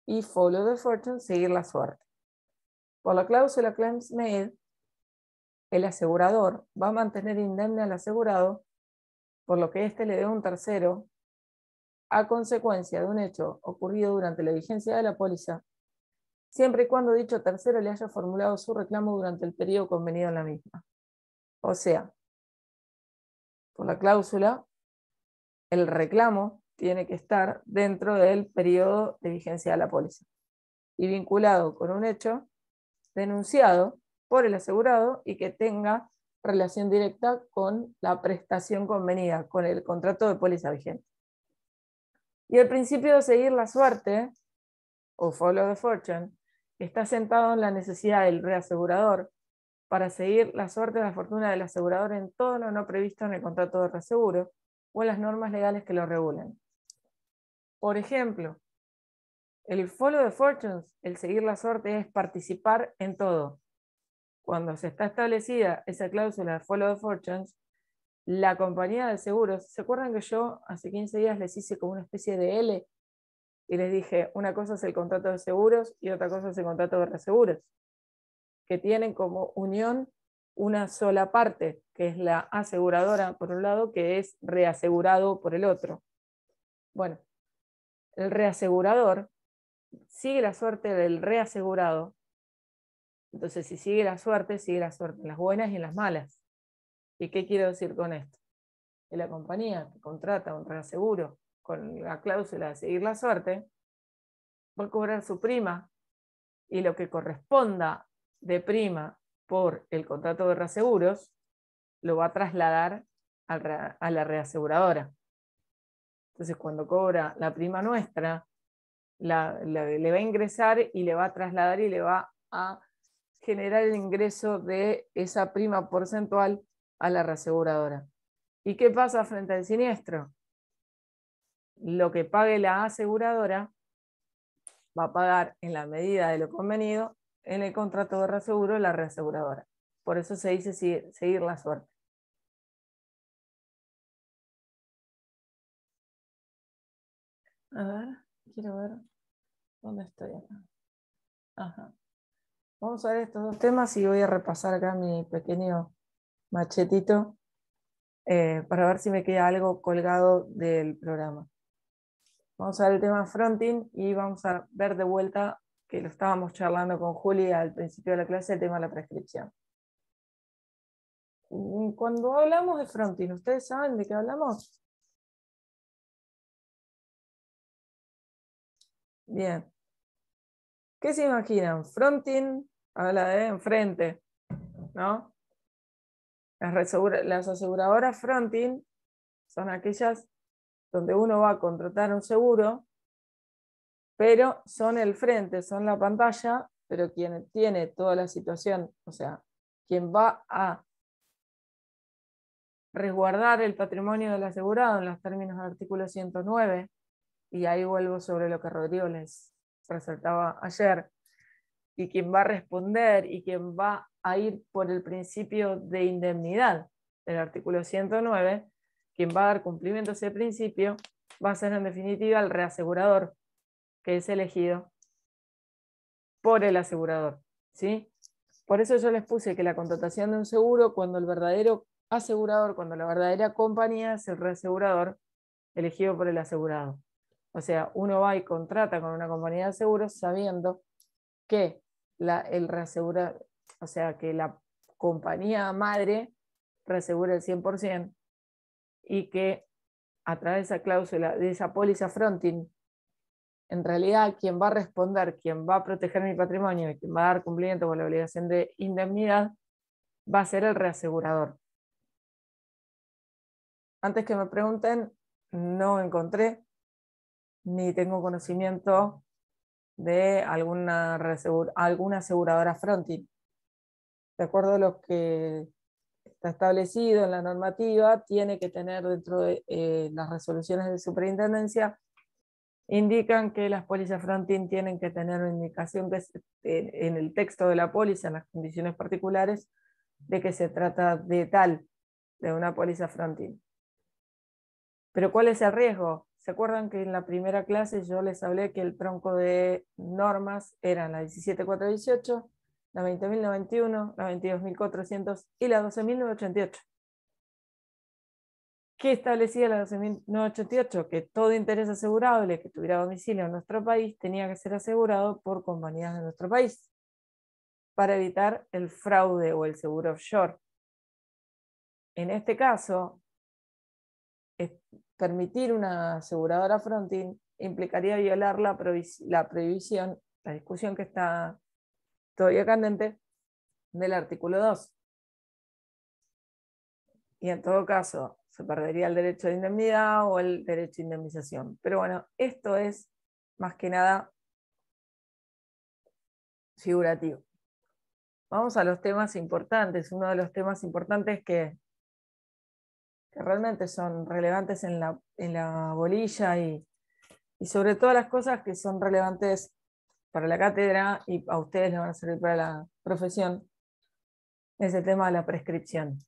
y follow the fortune, seguir la suerte. Por la cláusula claims made, el asegurador va a mantener indemne al asegurado por lo que éste le dé a un tercero a consecuencia de un hecho ocurrido durante la vigencia de la póliza, siempre y cuando dicho tercero le haya formulado su reclamo durante el periodo convenido en la misma. O sea, por la cláusula, el reclamo tiene que estar dentro del periodo de vigencia de la póliza y vinculado con un hecho denunciado por el asegurado y que tenga relación directa con la prestación convenida, con el contrato de póliza vigente. Y el principio de seguir la suerte, o follow the fortune, está sentado en la necesidad del reasegurador para seguir la suerte de la fortuna del asegurador en todo lo no previsto en el contrato de reaseguro o en las normas legales que lo regulen. Por ejemplo, el follow the fortunes, el seguir la suerte, es participar en todo. Cuando se está establecida esa cláusula de follow the fortunes, la compañía de seguros, ¿se acuerdan que yo hace 15 días les hice como una especie de L? Y les dije, una cosa es el contrato de seguros y otra cosa es el contrato de reaseguros, que tienen como unión una sola parte, que es la aseguradora por un lado, que es reasegurado por el otro. Bueno, el reasegurador sigue la suerte del reasegurado. Entonces, si sigue la suerte en las buenas y en las malas. ¿Y qué quiero decir con esto? Que la compañía que contrata un reaseguro con la cláusula de seguir la suerte va a cobrar su prima y lo que corresponda de prima por el contrato de reaseguros lo va a trasladar a la reaseguradora. Entonces, cuando cobra la prima nuestra, le va a ingresar y le va a trasladar y le va a generar el ingreso de esa prima porcentual a la reaseguradora. ¿Y qué pasa frente al siniestro? Lo que pague la aseguradora va a pagar en la medida de lo convenido en el contrato de reaseguro la reaseguradora. Por eso se dice seguir la suerte. A ver, quiero ver. ¿Dónde estoy acá? Ajá. Vamos a ver estos dos temas y voy a repasar acá mi pequeño machetito para ver si me queda algo colgado del programa. Vamos a ver el tema fronting y vamos a ver de vuelta, que lo estábamos charlando con Juli al principio de la clase, el tema de la prescripción. Cuando hablamos de fronting, ¿ustedes saben de qué hablamos? Bien. ¿Qué se imaginan? Fronting habla de enfrente, ¿no? Las aseguradoras fronting son aquellas donde uno va a contratar un seguro, pero son el frente, son la pantalla, pero quien tiene toda la situación, o sea, quien va a resguardar el patrimonio del asegurado en los términos del artículo 109, y ahí vuelvo sobre lo que Rodrigo les resaltaba ayer, y quien va a responder y quien va a ir por el principio de indemnidad del artículo 109, quien va a dar cumplimiento a ese principio, va a ser en definitiva el reasegurador, que es elegido por el asegurador, ¿sí? Por eso yo les puse que la contratación de un seguro, cuando el verdadero asegurador, cuando la verdadera compañía es el reasegurador elegido por el asegurado. O sea, uno va y contrata con una compañía de seguros sabiendo que el reasegurador, o sea, que la compañía madre reasegura el 100% y que a través de esa cláusula, de esa póliza fronting, en realidad quien va a responder, quien va a proteger mi patrimonio y quien va a dar cumplimiento con la obligación de indemnidad va a ser el reasegurador. Antes que me pregunten, no encontré ni tengo conocimiento de alguna aseguradora fronting. De acuerdo a lo que está establecido en la normativa, tiene que tener dentro de las resoluciones de superintendencia, indican que las pólizas fronting tienen que tener una indicación que en el texto de la póliza, en las condiciones particulares, de que se trata de una póliza fronting. Pero ¿cuál es el riesgo? ¿Se acuerdan que en la primera clase yo les hablé que el tronco de normas eran la 17.418, la 20.091, la 22.400 y la 12.988? ¿Qué establecía la 12.988? Que todo interés asegurable que tuviera domicilio en nuestro país tenía que ser asegurado por compañías de nuestro país para evitar el fraude o el seguro offshore. En este caso, permitir una aseguradora fronting implicaría violar la prohibición, la discusión que está todavía candente, del artículo 2. Y en todo caso, se perdería el derecho de indemnidad o el derecho de indemnización. Pero bueno, esto es más que nada figurativo. Vamos a los temas importantes. Uno de los temas importantes que realmente son relevantes en la bolilla y sobre todo las cosas que son relevantes para la cátedra y a ustedes les van a servir para la profesión, es el tema de la prescripción.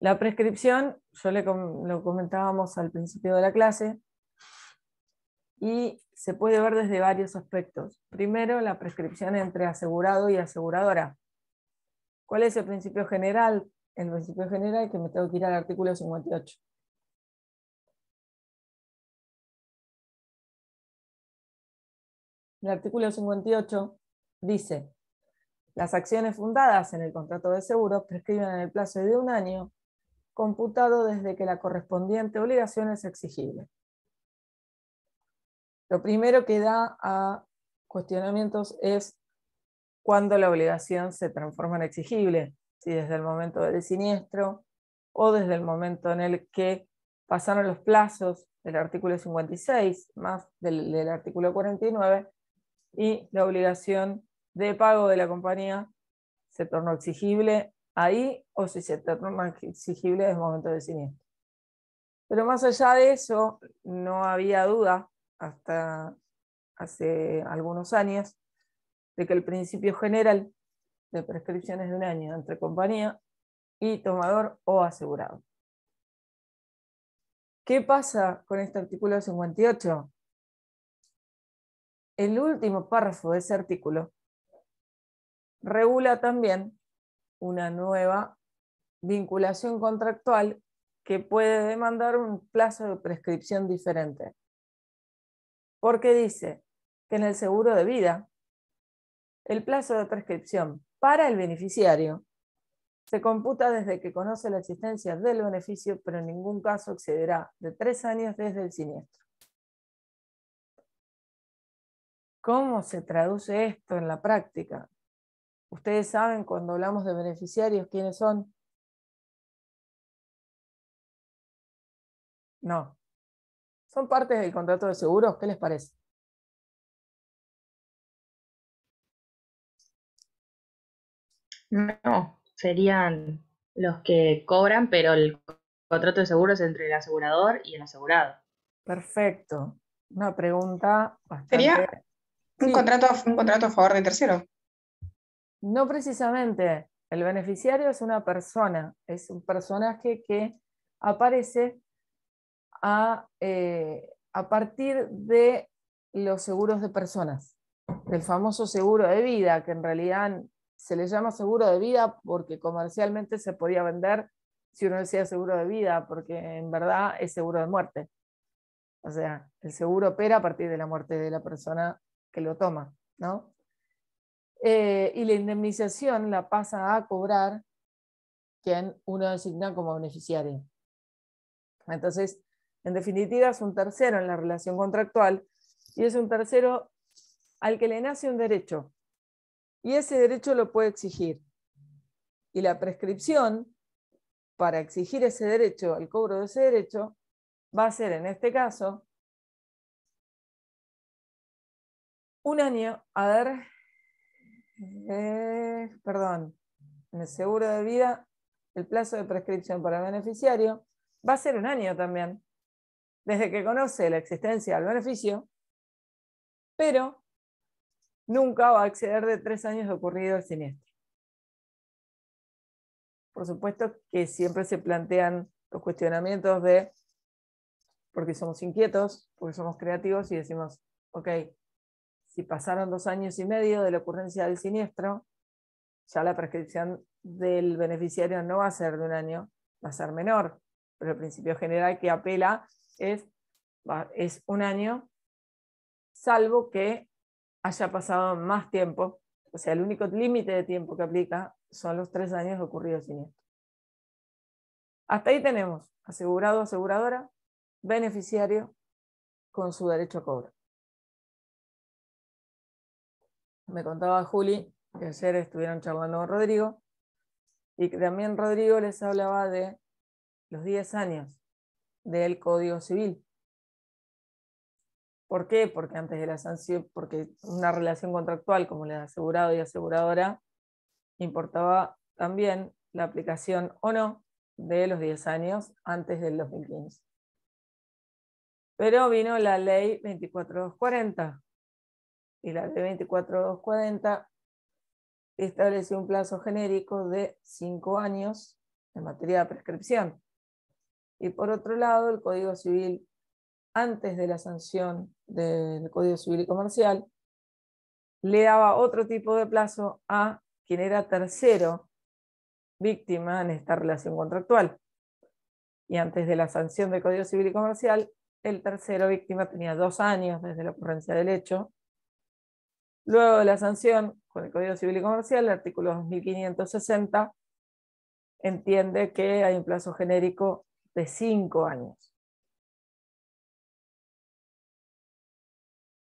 La prescripción, lo comentábamos al principio de la clase, y se puede ver desde varios aspectos. Primero, la prescripción entre asegurado y aseguradora. ¿Cuál es el principio general? El principio general, que me tengo que ir al artículo 58. El artículo 58 dice: las acciones fundadas en el contrato de seguro prescriben en el plazo de 1 año, computado desde que la correspondiente obligación es exigible. Lo primero que da a cuestionamientos es cuándo la obligación se transforma en exigible, si desde el momento del siniestro o desde el momento en el que pasaron los plazos del artículo 56 más del artículo 49 y la obligación de pago de la compañía se tornó exigible ahí o si se tornó exigible desde el momento del siniestro. Pero más allá de eso, no había duda hasta hace algunos años de que el principio general de prescripción es de 1 año entre compañía y tomador o asegurado. ¿Qué pasa con este artículo 58? el último párrafo de ese artículo regula también una nueva vinculación contractual que puede demandar un plazo de prescripción diferente. Porque dice que en el seguro de vida, el plazo de prescripción para el beneficiario se computa desde que conoce la existencia del beneficio, pero en ningún caso excederá de 3 años desde el siniestro. ¿Cómo se traduce esto en la práctica? Ustedes saben, cuando hablamos de beneficiarios, ¿quiénes son? No. ¿Son partes del contrato de seguros? ¿Qué les parece? No, serían los que cobran, pero el contrato de seguro es entre el asegurador y el asegurado. Perfecto. Una pregunta Sería bastante... un Sí, contrato a favor de tercero. no precisamente. El beneficiario es una persona, es un personaje que aparece a partir de los seguros de personas, del famoso seguro de vida, que en realidad se le llama seguro de vida porque comercialmente se podía vender si uno decía seguro de vida, porque en verdad es seguro de muerte. O sea, el seguro opera a partir de la muerte de la persona que lo toma, ¿no? Y la indemnización la pasa a cobrar quien uno designa como beneficiario. Entonces, en definitiva, es un tercero en la relación contractual y es un tercero al que le nace un derecho. Y ese derecho lo puede exigir. Y la prescripción para exigir ese derecho, el cobro de ese derecho, va a ser en este caso un año. A ver, perdón, en el seguro de vida, el plazo de prescripción para el beneficiario va a ser un año también, desde que conoce la existencia del beneficio, pero nunca va a exceder de 3 años de ocurrido el siniestro. Por supuesto que siempre se plantean los cuestionamientos de, porque somos inquietos, porque somos creativos y decimos, ok, si pasaron 2 años y medio de la ocurrencia del siniestro, ya la prescripción del beneficiario no va a ser de un año, va a ser menor, pero el principio general que apela es un año, salvo que haya pasado más tiempo. O sea, el único límite de tiempo que aplica son los 3 años de ocurrido siniestro. Hasta ahí tenemos asegurado, aseguradora, beneficiario con su derecho a cobro. Me contaba Juli que ayer estuvieron charlando con Rodrigo y que también Rodrigo les hablaba de los 10 años del Código Civil. ¿Por qué? Porque antes de la sanción, porque una relación contractual como la de asegurado y aseguradora importaba también la aplicación o no de los 10 años antes del 2015. Pero vino la ley 24240 y la ley 24240 estableció un plazo genérico de 5 años en materia de prescripción. Y por otro lado, el Código Civil, antes de la sanción del Código Civil y Comercial, le daba otro tipo de plazo a quien era tercero víctima en esta relación contractual. Y antes de la sanción del Código Civil y Comercial, el tercero víctima tenía 2 años desde la ocurrencia del hecho. Luego de la sanción con el Código Civil y Comercial, el artículo 2560 entiende que hay un plazo genérico de 5 años.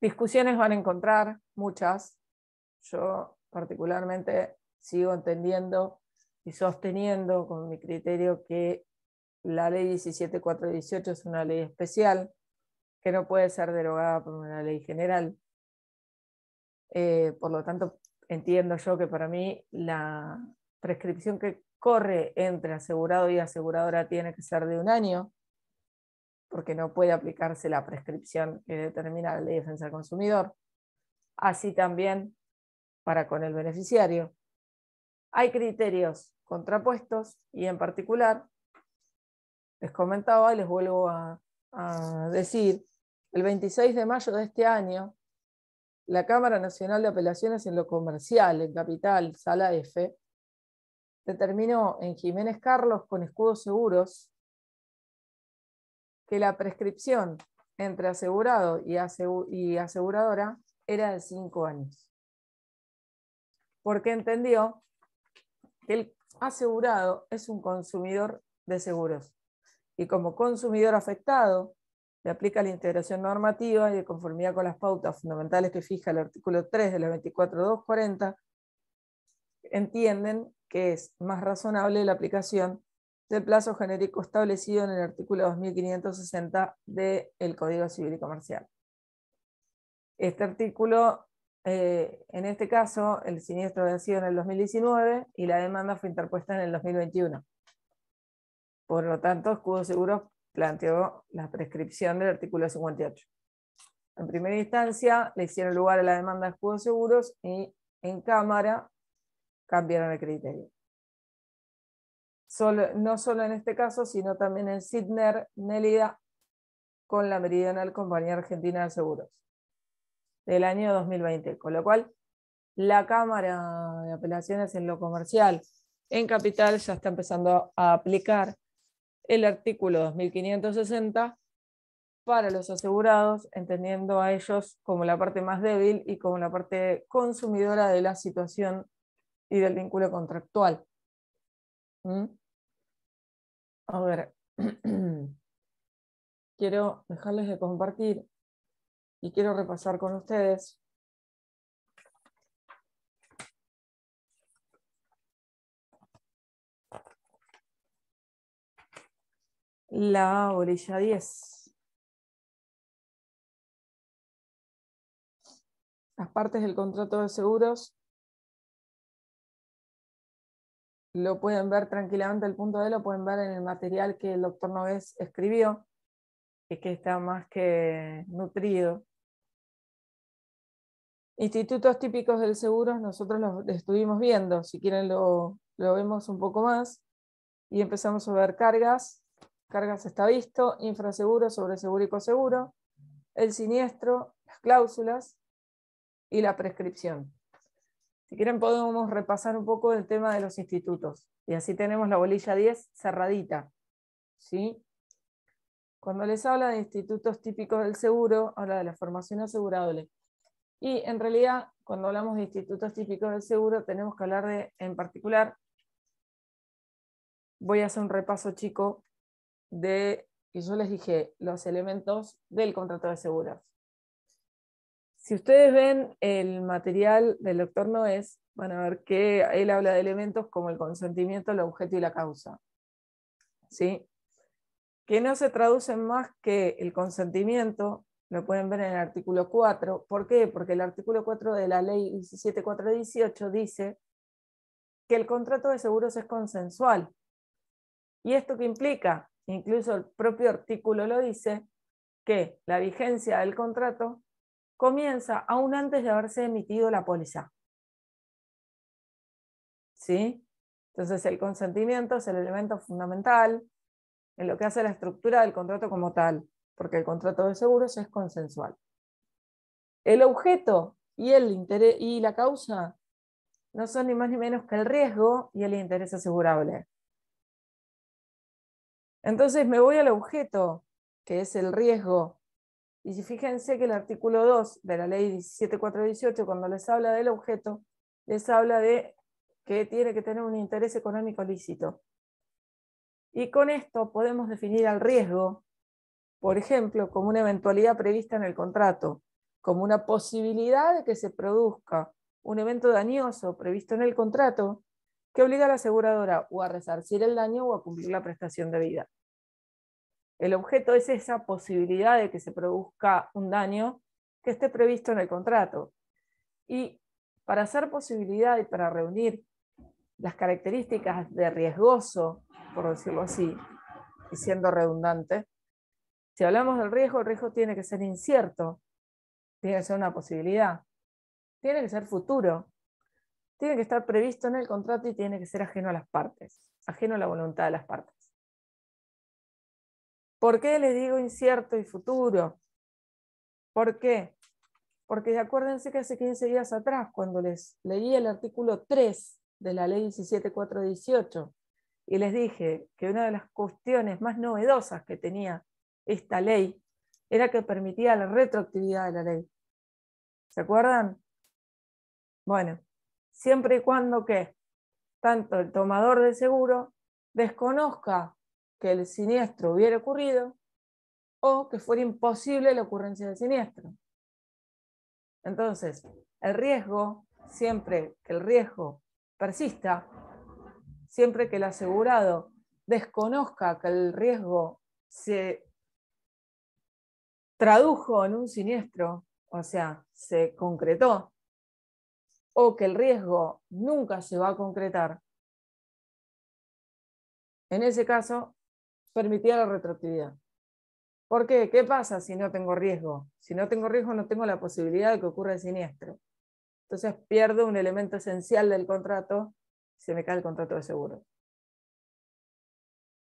Discusiones van a encontrar muchas. Yo particularmente sigo entendiendo y sosteniendo con mi criterio que la ley 17418 es una ley especial que no puede ser derogada por una ley general. Por lo tanto, entiendo yo que para mí la prescripción que corre entre asegurado y aseguradora tiene que ser de 1 año, porque no puede aplicarse la prescripción que determina la ley de defensa del consumidor. Así también para con el beneficiario. Hay criterios contrapuestos y en particular, les comentaba y les vuelvo a decir, el 26 de mayo de este año, la Cámara Nacional de Apelaciones en lo Comercial, en Capital, Sala F, determinó en Jiménez Carlos con Escudos Seguros que la prescripción entre asegurado y aseguradora era de 5 años. Porque entendió que el asegurado es un consumidor de seguros y como consumidor afectado le aplica la integración normativa y de conformidad con las pautas fundamentales que fija el artículo 3 de la 24.240, entienden que es más razonable la aplicación del plazo genérico establecido en el artículo 2560 del Código Civil y Comercial. Este artículo, en este caso, el siniestro había sido en el 2019 y la demanda fue interpuesta en el 2021. Por lo tanto, Escudos Seguros planteó la prescripción del artículo 58. En primera instancia, le hicieron lugar a la demanda de Escudos Seguros y en Cámara cambiaron el criterio. No solo en este caso, sino también en Sidner, Nélida, con la Meridional Compañía Argentina de Seguros, del año 2020. Con lo cual, la Cámara de Apelaciones en lo Comercial en Capital ya está empezando a aplicar el artículo 2560 para los asegurados, entendiendo a ellos como la parte más débil y como la parte consumidora de la situación y del vínculo contractual. A ver, quiero dejarles de compartir y quiero repasar con ustedes la bolilla 10. Las partes del contrato de seguros lo pueden ver tranquilamente, el punto D lo pueden ver en el material que el doctor Nogués escribió, y que está más que nutrido. Institutos típicos del seguro, nosotros los estuvimos viendo, si quieren lo vemos un poco más, y empezamos a ver cargas está visto, infraseguro, sobreseguro y coseguro, el siniestro, las cláusulas y la prescripción. Si quieren podemos repasar un poco el tema de los institutos, y así tenemos la bolilla 10 cerradita, ¿sí? Cuando les habla de institutos típicos del seguro, habla de la formación asegurable. Y en realidad, cuando hablamos de institutos típicos del seguro, tenemos que hablar de, en particular, voy a hacer un repaso chico de, y yo les dije, los elementos del contrato de seguros. Si ustedes ven el material del doctor Nogués, van a ver que él habla de elementos como el consentimiento, el objeto y la causa, ¿sí? Que no se traducen más que el consentimiento, lo pueden ver en el artículo 4. ¿Por qué? Porque el artículo 4 de la ley 17.418 dice que el contrato de seguros es consensual. ¿Y esto qué implica? Incluso el propio artículo lo dice, que la vigencia del contrato comienza aún antes de haberse emitido la póliza. ¿Sí? Entonces el consentimiento es el elemento fundamental en lo que hace la estructura del contrato como tal, porque el contrato de seguros es consensual. El objeto y el interés y la causa no son ni más ni menos que el riesgo y el interés asegurable. Entonces me voy al objeto, que es el riesgo, y fíjense que el artículo 2 de la ley 17.418, cuando les habla del objeto, les habla de que tiene que tener un interés económico lícito. Y con esto podemos definir al riesgo, por ejemplo, como una eventualidad prevista en el contrato, como una posibilidad de que se produzca un evento dañoso previsto en el contrato que obliga a la aseguradora o a resarcir el daño o a cumplir la prestación debida. El objeto es esa posibilidad de que se produzca un daño que esté previsto en el contrato. Y para hacer posibilidad y para reunir las características de riesgoso, por decirlo así, y siendo redundante, si hablamos del riesgo, el riesgo tiene que ser incierto, tiene que ser una posibilidad, tiene que ser futuro, tiene que estar previsto en el contrato y tiene que ser ajeno a las partes, ajeno a la voluntad de las partes. ¿Por qué les digo incierto y futuro? ¿Por qué? Porque acuérdense que hace 15 días atrás, cuando les leí el artículo 3 de la ley 17.418, y les dije que una de las cuestiones más novedosas que tenía esta ley era que permitía la retroactividad de la ley. ¿Se acuerdan? Bueno, siempre y cuando que tanto el tomador del seguro desconozca que el siniestro hubiera ocurrido o que fuera imposible la ocurrencia del siniestro. Entonces, el riesgo, siempre que el riesgo persista, siempre que el asegurado desconozca que el riesgo se tradujo en un siniestro, o sea, se concretó, o que el riesgo nunca se va a concretar, en ese caso, permitía la retroactividad. ¿Por qué? ¿Qué pasa si no tengo riesgo? Si no tengo riesgo, no tengo la posibilidad de que ocurra el siniestro. Entonces pierdo un elemento esencial del contrato, se me cae el contrato de seguro.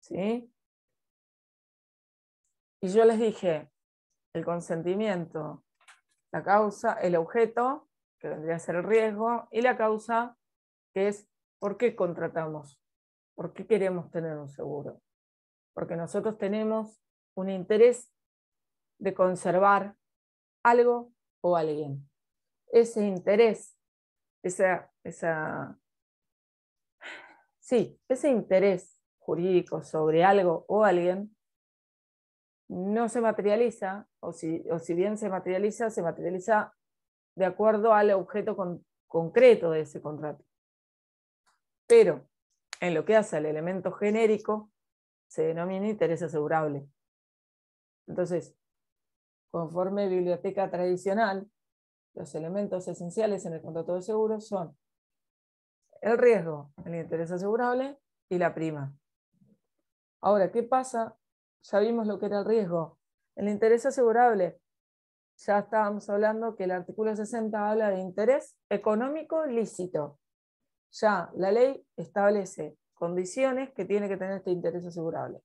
¿Sí? Y yo les dije, el consentimiento, la causa, el objeto, que vendría a ser el riesgo, y la causa, que es ¿por qué contratamos? ¿Por qué queremos tener un seguro? Porque nosotros tenemos un interés de conservar algo o alguien. Ese interés, ese interés jurídico sobre algo o alguien no se materializa, o si bien se materializa de acuerdo al objeto concreto de ese contrato. Pero en lo que hace al elemento genérico, se denomina interés asegurable. Entonces, conforme biblioteca tradicional, los elementos esenciales en el contrato de seguro son el riesgo, el interés asegurable y la prima. Ahora, ¿qué pasa? Ya vimos lo que era el riesgo. El interés asegurable, ya estábamos hablando que el artículo 60 habla de interés económico lícito. Ya la ley establece condiciones que tiene que tener este interés asegurable.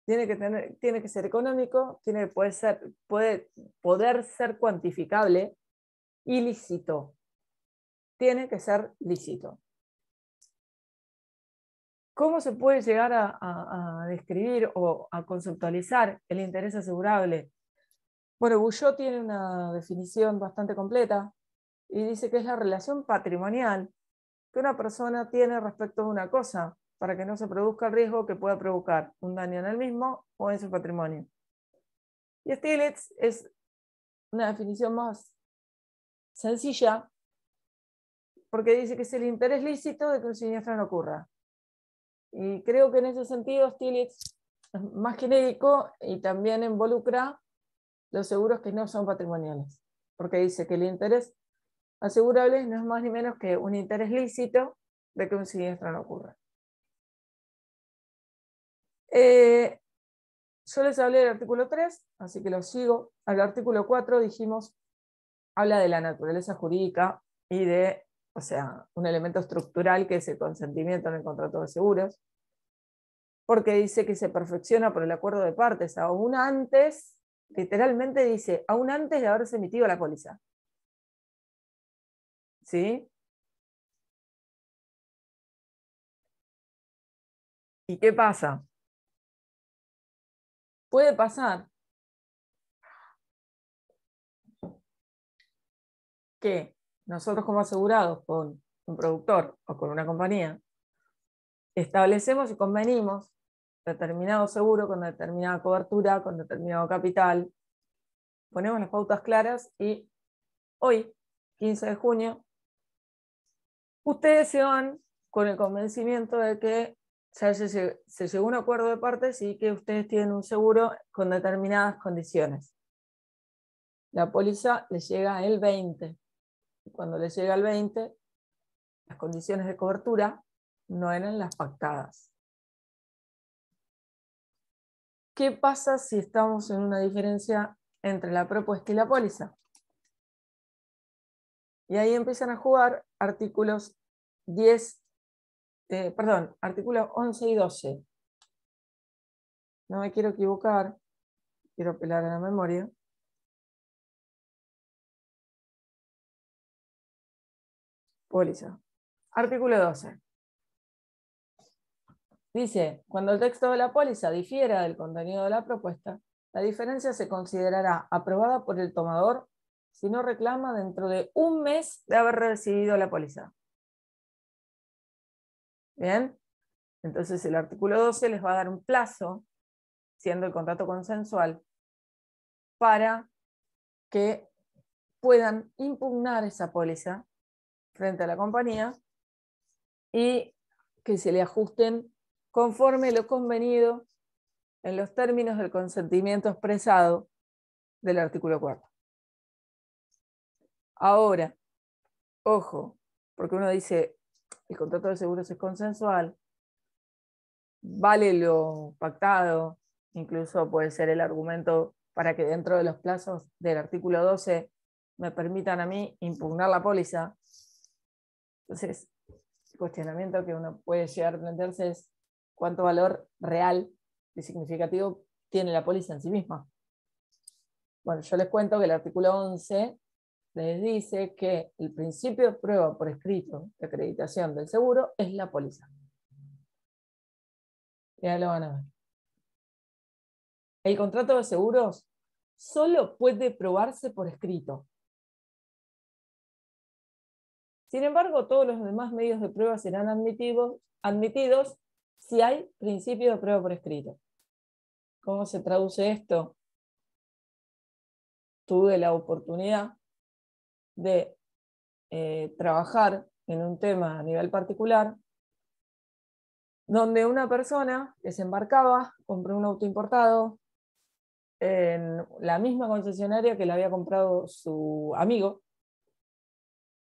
Tiene que ser económico, puede poder ser cuantificable y lícito. Tiene que ser lícito. ¿Cómo se puede llegar a describir o a conceptualizar el interés asegurable? Bueno, Bouillot tiene una definición bastante completa y dice que es la relación patrimonial que una persona tiene respecto de una cosa para que no se produzca el riesgo que pueda provocar un daño en el mismo o en su patrimonio. Y Stiglitz es una definición más sencilla porque dice que es el interés lícito de que un siniestro no ocurra. Y creo que en ese sentido Stiglitz es más genérico y también involucra los seguros que no son patrimoniales, porque dice que el interés asegurable no es más ni menos que un interés lícito de que un siniestro no ocurra. Yo les hablé del artículo 3, así que lo sigo. Al artículo 4 dijimos, habla de la naturaleza jurídica y de, o sea, un elemento estructural que es el consentimiento en el contrato de seguros, porque dice que se perfecciona por el acuerdo de partes, aún antes, literalmente dice, aún antes de haberse emitido la póliza. ¿Sí? ¿Y qué pasa? Puede pasar que nosotros como asegurados con un productor o con una compañía establecemos y convenimos determinado seguro con determinada cobertura, con determinado capital, ponemos las pautas claras y hoy, 15 de junio, ustedes se van con el convencimiento de que ya se llegó a un acuerdo de partes y que ustedes tienen un seguro con determinadas condiciones. La póliza les llega el 20. Y cuando les llega el 20, las condiciones de cobertura no eran las pactadas. ¿Qué pasa si estamos en una diferencia entre la propuesta y la póliza? Y ahí empiezan a jugar artículos artículos 11 y 12. No me quiero equivocar, quiero apelar a la memoria. Póliza. Artículo 12. Dice, cuando el texto de la póliza difiera del contenido de la propuesta, la diferencia se considerará aprobada por el tomador si no reclama dentro de un mes de haber recibido la póliza. ¿Bien? Entonces el artículo 12 les va a dar un plazo, siendo el contrato consensual, para que puedan impugnar esa póliza frente a la compañía y que se le ajusten conforme lo convenido en los términos del consentimiento expresado del artículo 4. Ahora, ojo, porque uno dice, el contrato de seguros es consensual, vale lo pactado, incluso puede ser el argumento para que dentro de los plazos del artículo 12 me permitan a mí impugnar la póliza. Entonces, el cuestionamiento que uno puede llegar a plantearse es cuánto valor real y significativo tiene la póliza en sí misma. Bueno, yo les cuento que el artículo 11 les dice que el principio de prueba por escrito de acreditación del seguro es la póliza. Ya lo van a ver. El contrato de seguros solo puede probarse por escrito. Sin embargo, todos los demás medios de prueba serán admitidos si hay principio de prueba por escrito. ¿Cómo se traduce esto? Tuve la oportunidad de trabajar en un tema a nivel particular donde una persona desembarcaba, compró un auto importado en la misma concesionaria que le había comprado su amigo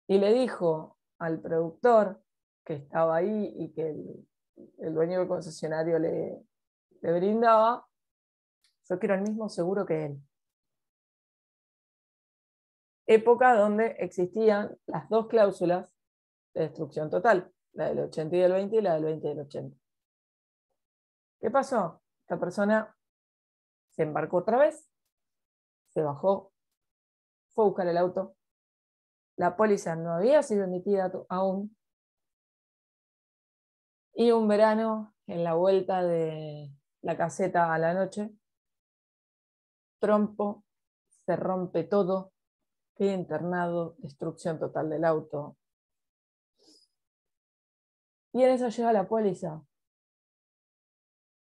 y le dijo al productor que estaba ahí y que el dueño del concesionario le brindaba, yo quiero el mismo seguro que él. Época donde existían las dos cláusulas de destrucción total, la del 80 y del 20 y la del 20 y del 80. ¿Qué pasó? Esta persona se embarcó otra vez, se bajó, fue a buscar el auto, la póliza no había sido emitida aún, y un verano, en la vuelta de la caseta a la noche, trompo, se rompe todo, queda internado, destrucción total del auto. Y en eso llega la póliza.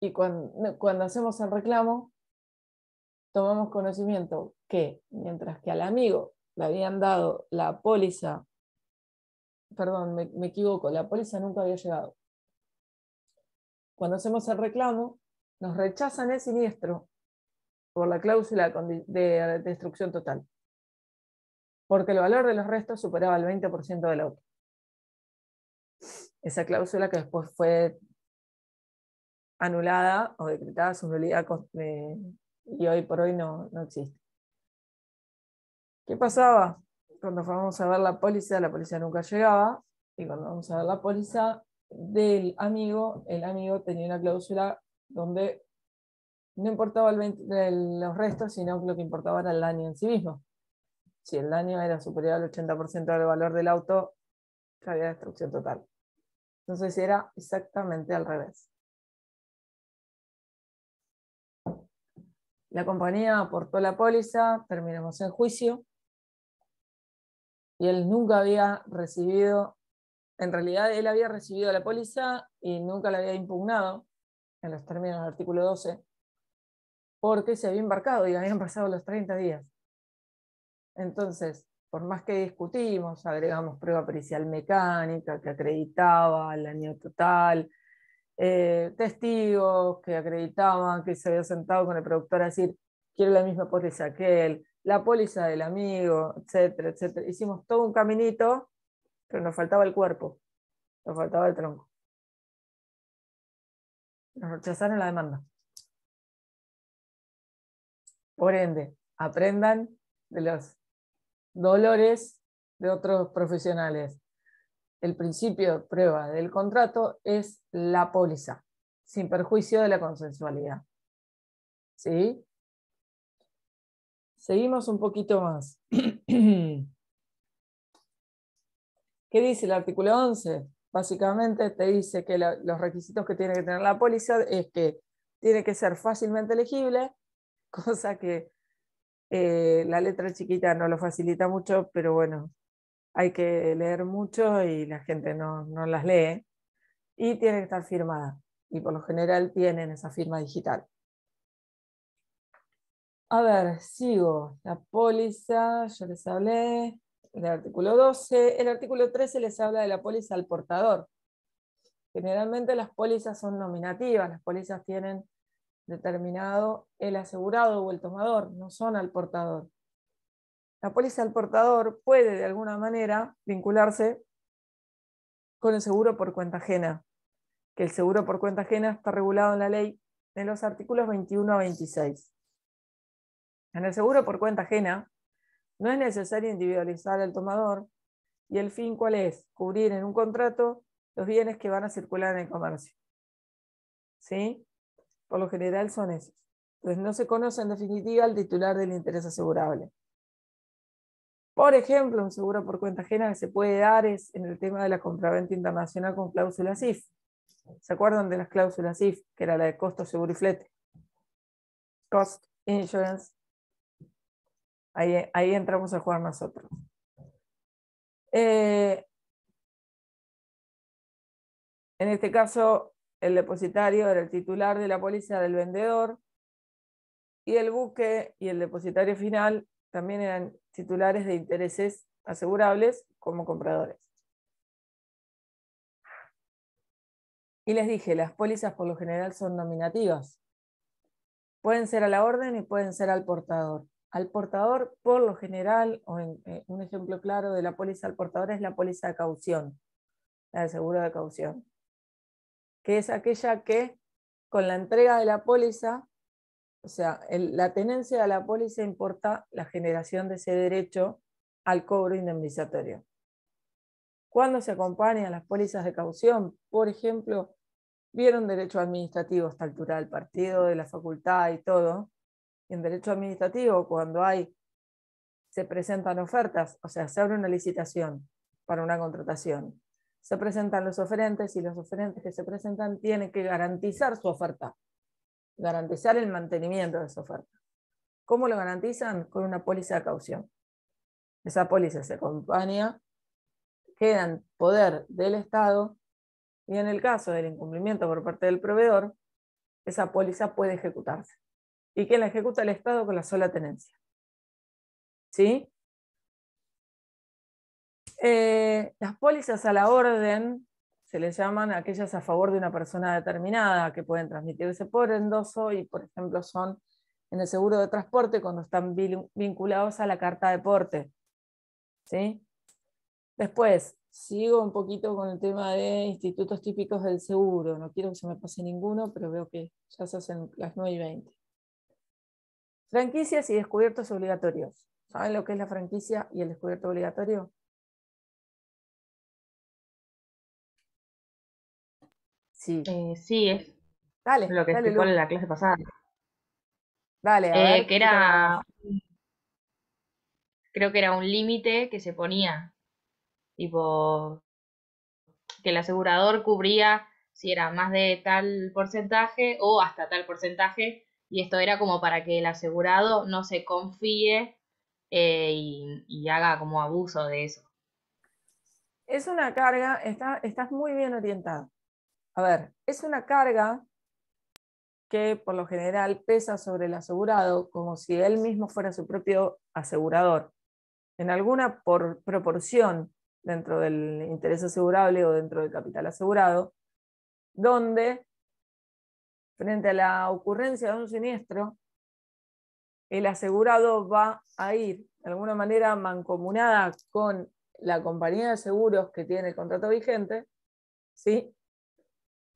Y cuando hacemos el reclamo, tomamos conocimiento que, mientras que al amigo le habían dado la póliza, perdón, me equivoco, la póliza nunca había llegado. Cuando hacemos el reclamo, nos rechazan el siniestro por la cláusula de destrucción total, porque el valor de los restos superaba el 20% del auto. Esa cláusula que después fue anulada o decretada su nulidad y hoy por hoy no existe. ¿Qué pasaba? Cuando fuimos a ver la póliza nunca llegaba, y cuando vamos a ver la póliza del amigo, el amigo tenía una cláusula donde no importaba los restos, sino que lo que importaba era el daño en sí mismo. Si el daño era superior al 80% del valor del auto, había destrucción total. Entonces era exactamente al revés. La compañía aportó la póliza, terminamos en juicio, y él nunca había recibido, en realidad él había recibido la póliza y nunca la había impugnado en los términos del artículo 12, porque se había embarcado y habían pasado los 30 días. Entonces, por más que discutimos, agregamos prueba pericial mecánica que acreditaba el daño total, testigos que acreditaban que se había sentado con el productor a decir, quiero la misma póliza que él, la póliza del amigo, etcétera, etcétera. Hicimos todo un caminito, pero nos faltaba el cuerpo, nos faltaba el tronco. Nos rechazaron la demanda. Por ende, aprendan de los dolores de otros profesionales. El principio de prueba del contrato es la póliza, sin perjuicio de la consensualidad. ¿Sí? Seguimos un poquito más. ¿Qué ¿Qué dice el artículo 11? Básicamente te dice que los requisitos que tiene que tener la póliza es que tiene que ser fácilmente legible, cosa que la letra chiquita no lo facilita mucho, pero bueno, hay que leer mucho y la gente no las lee. Y tiene que estar firmada. Y por lo general tienen esa firma digital. A ver, sigo. La póliza, ya les hablé. El artículo 12. El artículo 13 les habla de la póliza al portador. Generalmente las pólizas son nominativas. Las pólizas tienen determinado el asegurado o el tomador, no son al portador. La póliza al portador puede de alguna manera vincularse con el seguro por cuenta ajena, que el seguro por cuenta ajena está regulado en la ley en los artículos 21 a 26. En el seguro por cuenta ajena no es necesario individualizar al tomador y el fin ¿cuál es? Cubrir en un contrato los bienes que van a circular en el comercio. ¿Sí? Por lo general son esos. Entonces no se conoce en definitiva el titular del interés asegurable. Por ejemplo, un seguro por cuenta ajena que se puede dar es en el tema de la compraventa internacional con cláusula CIF. ¿Se acuerdan de las cláusulas CIF? Que era la de costo, seguro y flete. Cost, insurance. Ahí entramos a jugar nosotros. En este caso, el depositario era el titular de la póliza del vendedor y el buque y el depositario final también eran titulares de intereses asegurables como compradores. Y les dije, las pólizas por lo general son nominativas. Pueden ser a la orden y pueden ser al portador. Al portador, por lo general, un ejemplo claro de la póliza al portador es la póliza de caución, la de seguro de caución, que es aquella que con la entrega de la póliza, o sea, la tenencia de la póliza importa la generación de ese derecho al cobro indemnizatorio. Cuando se acompañan las pólizas de caución, por ejemplo, vieron derecho administrativo a esta altura del partido, de la facultad y todo. Y en derecho administrativo, cuando se presentan ofertas, o sea, se abre una licitación para una contratación, se presentan los oferentes y los oferentes que se presentan tienen que garantizar su oferta, garantizar el mantenimiento de esa oferta. ¿Cómo lo garantizan? Con una póliza de caución. Esa póliza se acompaña, queda en poder del Estado y en el caso del incumplimiento por parte del proveedor, esa póliza puede ejecutarse. ¿Y quién la ejecuta? El Estado con la sola tenencia. ¿Sí? Las pólizas a la orden se les llaman aquellas a favor de una persona determinada que pueden transmitirse por endoso y, por ejemplo, son en el seguro de transporte cuando están vinculados a la carta de porte. ¿Sí? Después, sigo un poquito con el tema de institutos típicos del seguro. No quiero que se me pase ninguno, pero veo que ya se hacen las 9:20. Franquicias y descubiertos obligatorios. ¿Saben lo que es la franquicia y el descubierto obligatorio? Sí. Sí, es Dale, lo que dale, explicó Lu. en la clase pasada. Dale, a ver, Que explícame vos. creo que era un límite que se ponía, tipo, que el asegurador cubría si era más de tal porcentaje o hasta tal porcentaje, y esto era como para que el asegurado no se confíe y haga como abuso de eso. Es una carga, estás muy bien orientada. A ver, es una carga que por lo general pesa sobre el asegurado como si él mismo fuera su propio asegurador. En alguna proporción dentro del interés asegurable o dentro del capital asegurado, donde frente a la ocurrencia de un siniestro, el asegurado va a ir de alguna manera mancomunada con la compañía de seguros que tiene el contrato vigente, ¿sí?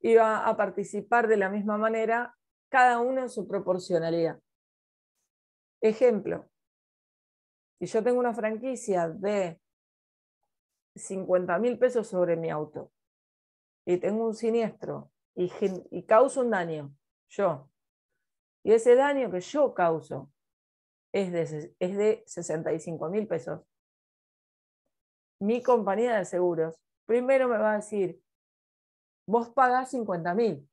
Y va a participar de la misma manera, cada uno en su proporcionalidad. Ejemplo, si yo tengo una franquicia de 50.000 pesos sobre mi auto y tengo un siniestro y causo un daño, yo, y ese daño que yo causo es de 65.000 pesos, mi compañía de seguros, primero me va a decir, vos pagás 50.000,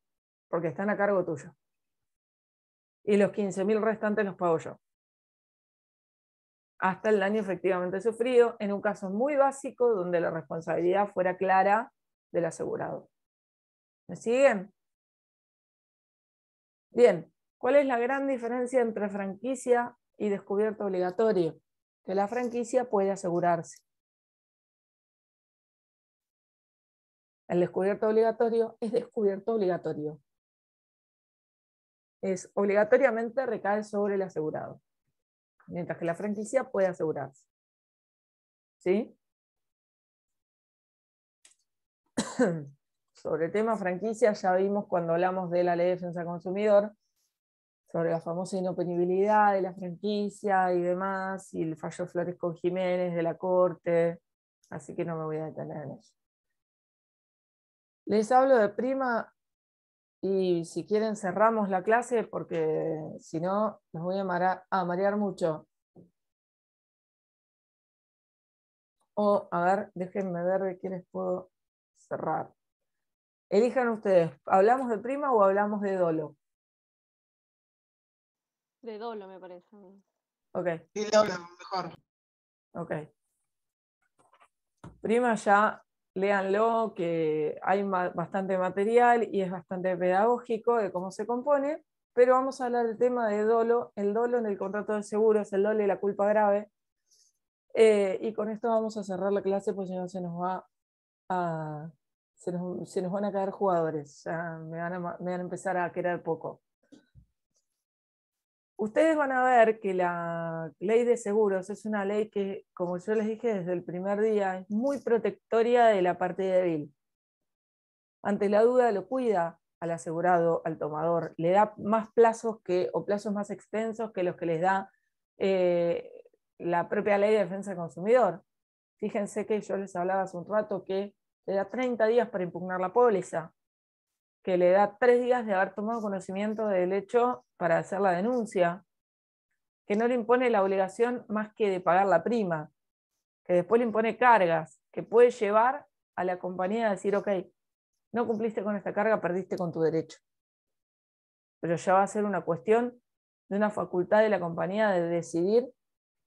porque están a cargo tuyo. Y los 15.000 restantes los pago yo. Hasta el daño efectivamente sufrido, en un caso muy básico donde la responsabilidad fuera clara del asegurado. ¿Me siguen? Bien, ¿cuál es la gran diferencia entre franquicia y descubierto obligatorio? Que la franquicia puede asegurarse. El descubierto obligatorio es descubierto obligatorio. Es obligatoriamente recae sobre el asegurado, mientras que la franquicia puede asegurarse. ¿Sí? Sobre el tema franquicia ya vimos cuando hablamos de la Ley de Defensa del Consumidor, sobre la famosa inoponibilidad de la franquicia y demás, y el fallo Flores con Jiménez de la Corte, así que no me voy a detener en eso. Les hablo de prima y si quieren cerramos la clase porque si no los voy a marear mucho. O, a ver, déjenme ver de qué les puedo cerrar. Elijan ustedes, ¿hablamos de prima o hablamos de dolo? De dolo, me parece. Ok. Sí, dolo, mejor. Ok. Prima ya, léanlo, que hay bastante material y es bastante pedagógico de cómo se compone, pero vamos a hablar del tema de dolo, el dolo en el contrato de seguros, el dolo y la culpa grave. Y con esto vamos a cerrar la clase, pues si no se nos va a... se nos van a caer jugadores, ya me van a empezar a querer poco. Ustedes van a ver que la ley de seguros es una ley que, como yo les dije desde el primer día, es muy protectoria de la parte débil. Ante la duda lo cuida al asegurado, al tomador, le da más plazos o plazos más extensos que los que les da la propia ley de defensa del consumidor. Fíjense que yo les hablaba hace un rato que le da 30 días para impugnar la póliza, que le da 3 días de haber tomado conocimiento del hecho para hacer la denuncia, que no le impone la obligación más que de pagar la prima, que después le impone cargas, que puede llevar a la compañía a decir, ok, no cumpliste con esta carga, perdiste con tu derecho. Pero ya va a ser una cuestión de una facultad de la compañía de decidir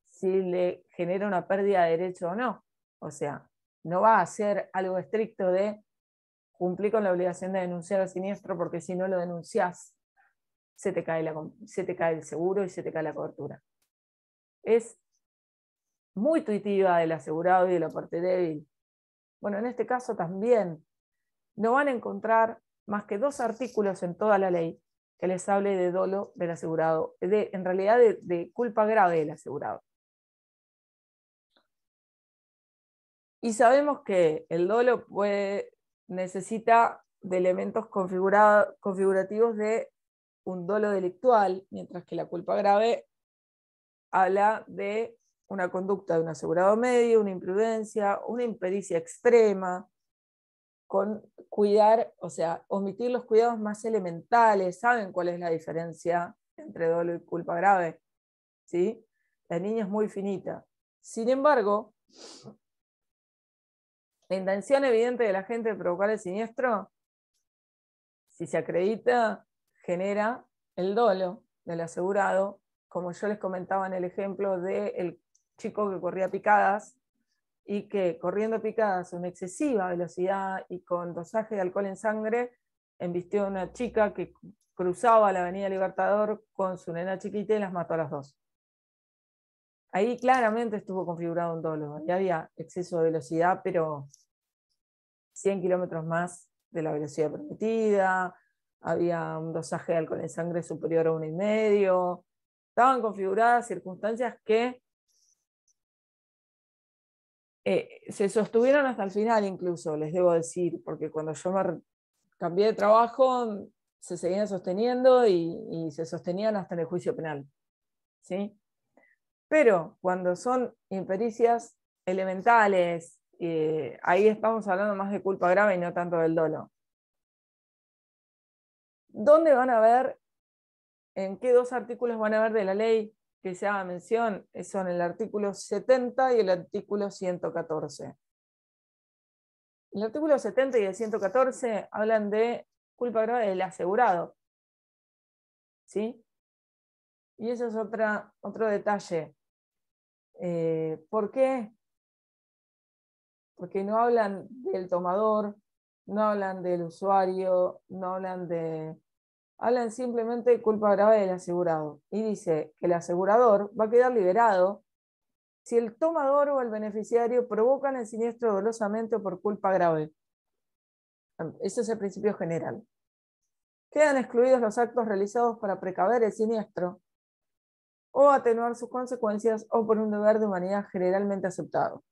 si le genera una pérdida de derecho o no. O sea, no va a ser algo estricto de cumplir con la obligación de denunciar al siniestro, porque si no lo denunciás, se te cae el seguro y se te cae la cobertura. Es muy intuitiva del asegurado y de la parte débil. Bueno, en este caso también no van a encontrar más que 2 artículos en toda la ley que les hable de dolo del asegurado, en realidad de culpa grave del asegurado. Y sabemos que el dolo necesita de elementos configurativos de un dolo delictual, mientras que la culpa grave habla de una conducta de un asegurado medio, una imprudencia, una impericia extrema, con cuidar, o sea, omitir los cuidados más elementales. ¿Saben cuál es la diferencia entre dolo y culpa grave? ¿Sí? La niña es muy finita. Sin embargo, la intención evidente de la gente de provocar el siniestro, si se acredita, genera el dolo del asegurado, como yo les comentaba en el ejemplo del chico que corría picadas, y que corriendo picadas a una excesiva velocidad y con dosaje de alcohol en sangre, embistió a una chica que cruzaba la avenida Libertador con su nena chiquita y las mató a las 2. Ahí claramente estuvo configurado un dolo, y había exceso de velocidad, pero 100 kilómetros más de la velocidad permitida, había un dosaje de alcohol en sangre superior a 1,5, estaban configuradas circunstancias que se sostuvieron hasta el final incluso, les debo decir, porque cuando yo me cambié de trabajo se seguían sosteniendo y se sostenían hasta en el juicio penal. ¿Sí? Pero cuando son impericias elementales, ahí estamos hablando más de culpa grave y no tanto del dolo. ¿Dónde van a ver, en qué 2 artículos van a ver de la ley que se haga mención? Son el artículo 70 y el artículo 114. El artículo 70 y el 114 hablan de culpa grave del asegurado. ¿Sí? Y eso es otro detalle. ¿Por qué? Porque no hablan del tomador, no hablan del usuario, no hablan de... Hablan simplemente de culpa grave del asegurado. Y dice que el asegurador va a quedar liberado si el tomador o el beneficiario provocan el siniestro dolosamente o por culpa grave. Ese es el principio general. Quedan excluidos los actos realizados para precaver el siniestro o atenuar sus consecuencias o por un deber de humanidad generalmente aceptado.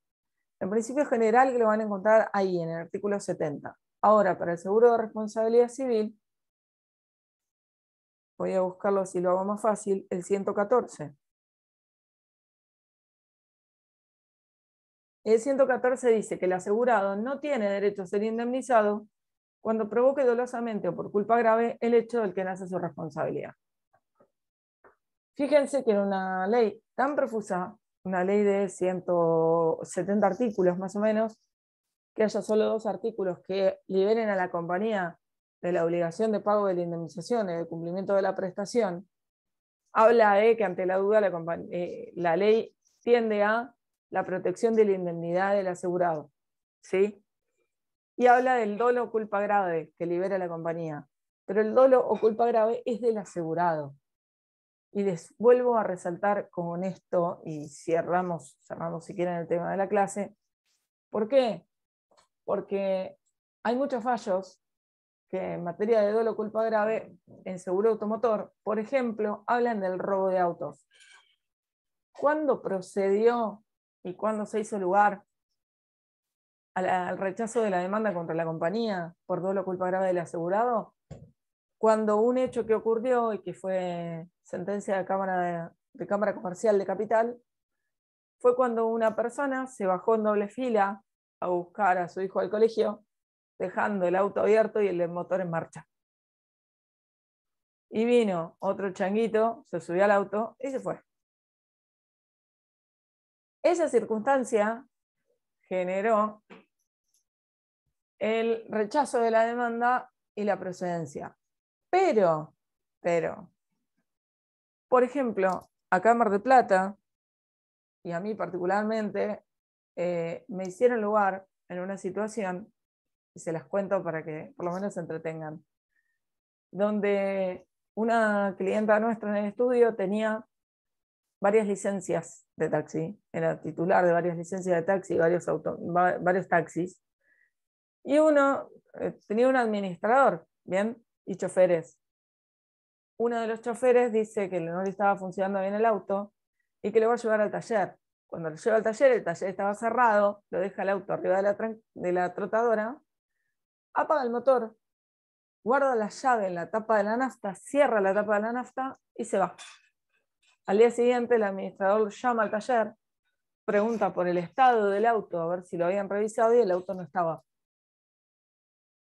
El principio general que lo van a encontrar ahí en el artículo 70. Ahora, para el seguro de responsabilidad civil, voy a buscarlo si lo hago más fácil, el 114. El 114 dice que el asegurado no tiene derecho a ser indemnizado cuando provoque dolosamente o por culpa grave el hecho del que nace su responsabilidad. Fíjense que en una ley tan profusa, una ley de 170 artículos más o menos, que haya solo 2 artículos que liberen a la compañía de la obligación de pago de la indemnización y del cumplimiento de la prestación, habla de que ante la duda la ley tiende a la protección de la indemnidad del asegurado, ¿sí? Y habla del dolo o culpa grave que libera la compañía. Pero el dolo o culpa grave es del asegurado. Y les vuelvo a resaltar con esto, y cerramos si quieren el tema de la clase. ¿Por qué? Porque hay muchos fallos que en materia de dolo o culpa grave en seguro automotor, por ejemplo, hablan del robo de autos. ¿Cuándo procedió y cuándo se hizo lugar al rechazo de la demanda contra la compañía por dolo o culpa grave del asegurado? Cuando un hecho que ocurrió y que fue sentencia de Cámara Comercial de Capital, fue cuando una persona se bajó en doble fila a buscar a su hijo al colegio, dejando el auto abierto y el motor en marcha. Y vino otro changuito, se subió al auto y se fue. Esa circunstancia generó el rechazo de la demanda y la procedencia. Pero, por ejemplo, acá en Mar del Plata, y a mí particularmente, me hicieron lugar en una situación, y se las cuento para que por lo menos se entretengan, donde una clienta nuestra en el estudio tenía varias licencias de taxi, era titular de varias licencias de taxi, varios taxis, y uno tenía un administrador, ¿bien? Y choferes. Uno de los choferes dice que no le estaba funcionando bien el auto y que lo va a llevar al taller. Cuando lo lleva al taller, el taller estaba cerrado, lo deja el auto arriba de la trotadora, apaga el motor, guarda la llave en la tapa de la nafta, cierra la tapa de la nafta y se va. Al día siguiente el administrador llama al taller, pregunta por el estado del auto, a ver si lo habían revisado, y el auto no estaba.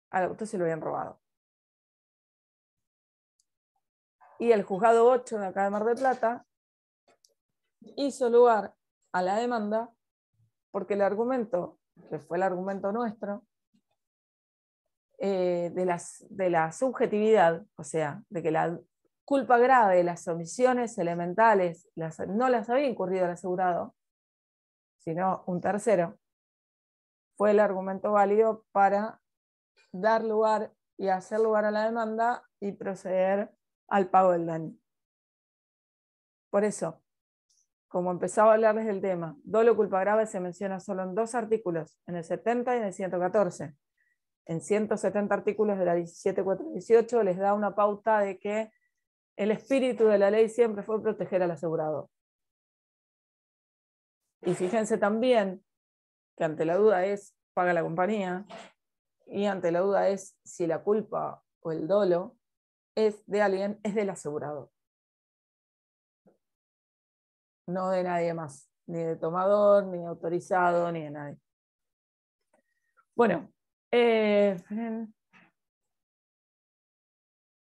Al auto se lo habían robado. Y el juzgado 8 de acá de Mar del Plata hizo lugar a la demanda porque el argumento, que fue el argumento nuestro, de la subjetividad, o sea, de que la culpa grave, las omisiones elementales, no las había incurrido el asegurado, sino un tercero, fue el argumento válido para dar lugar y hacer lugar a la demanda y proceder al pago del daño. Por eso, como empezaba a hablarles del tema, dolo culpa grave se menciona solo en 2 artículos, en el 70 y en el 114. En 170 artículos de la 17.418 les da una pauta de que el espíritu de la ley siempre fue proteger al asegurado. Y fíjense también que ante la duda es paga la compañía, y ante la duda es si la culpa o el dolo es de alguien, es del asegurado. No de nadie más, ni de tomador, ni de autorizado, ni de nadie. Bueno,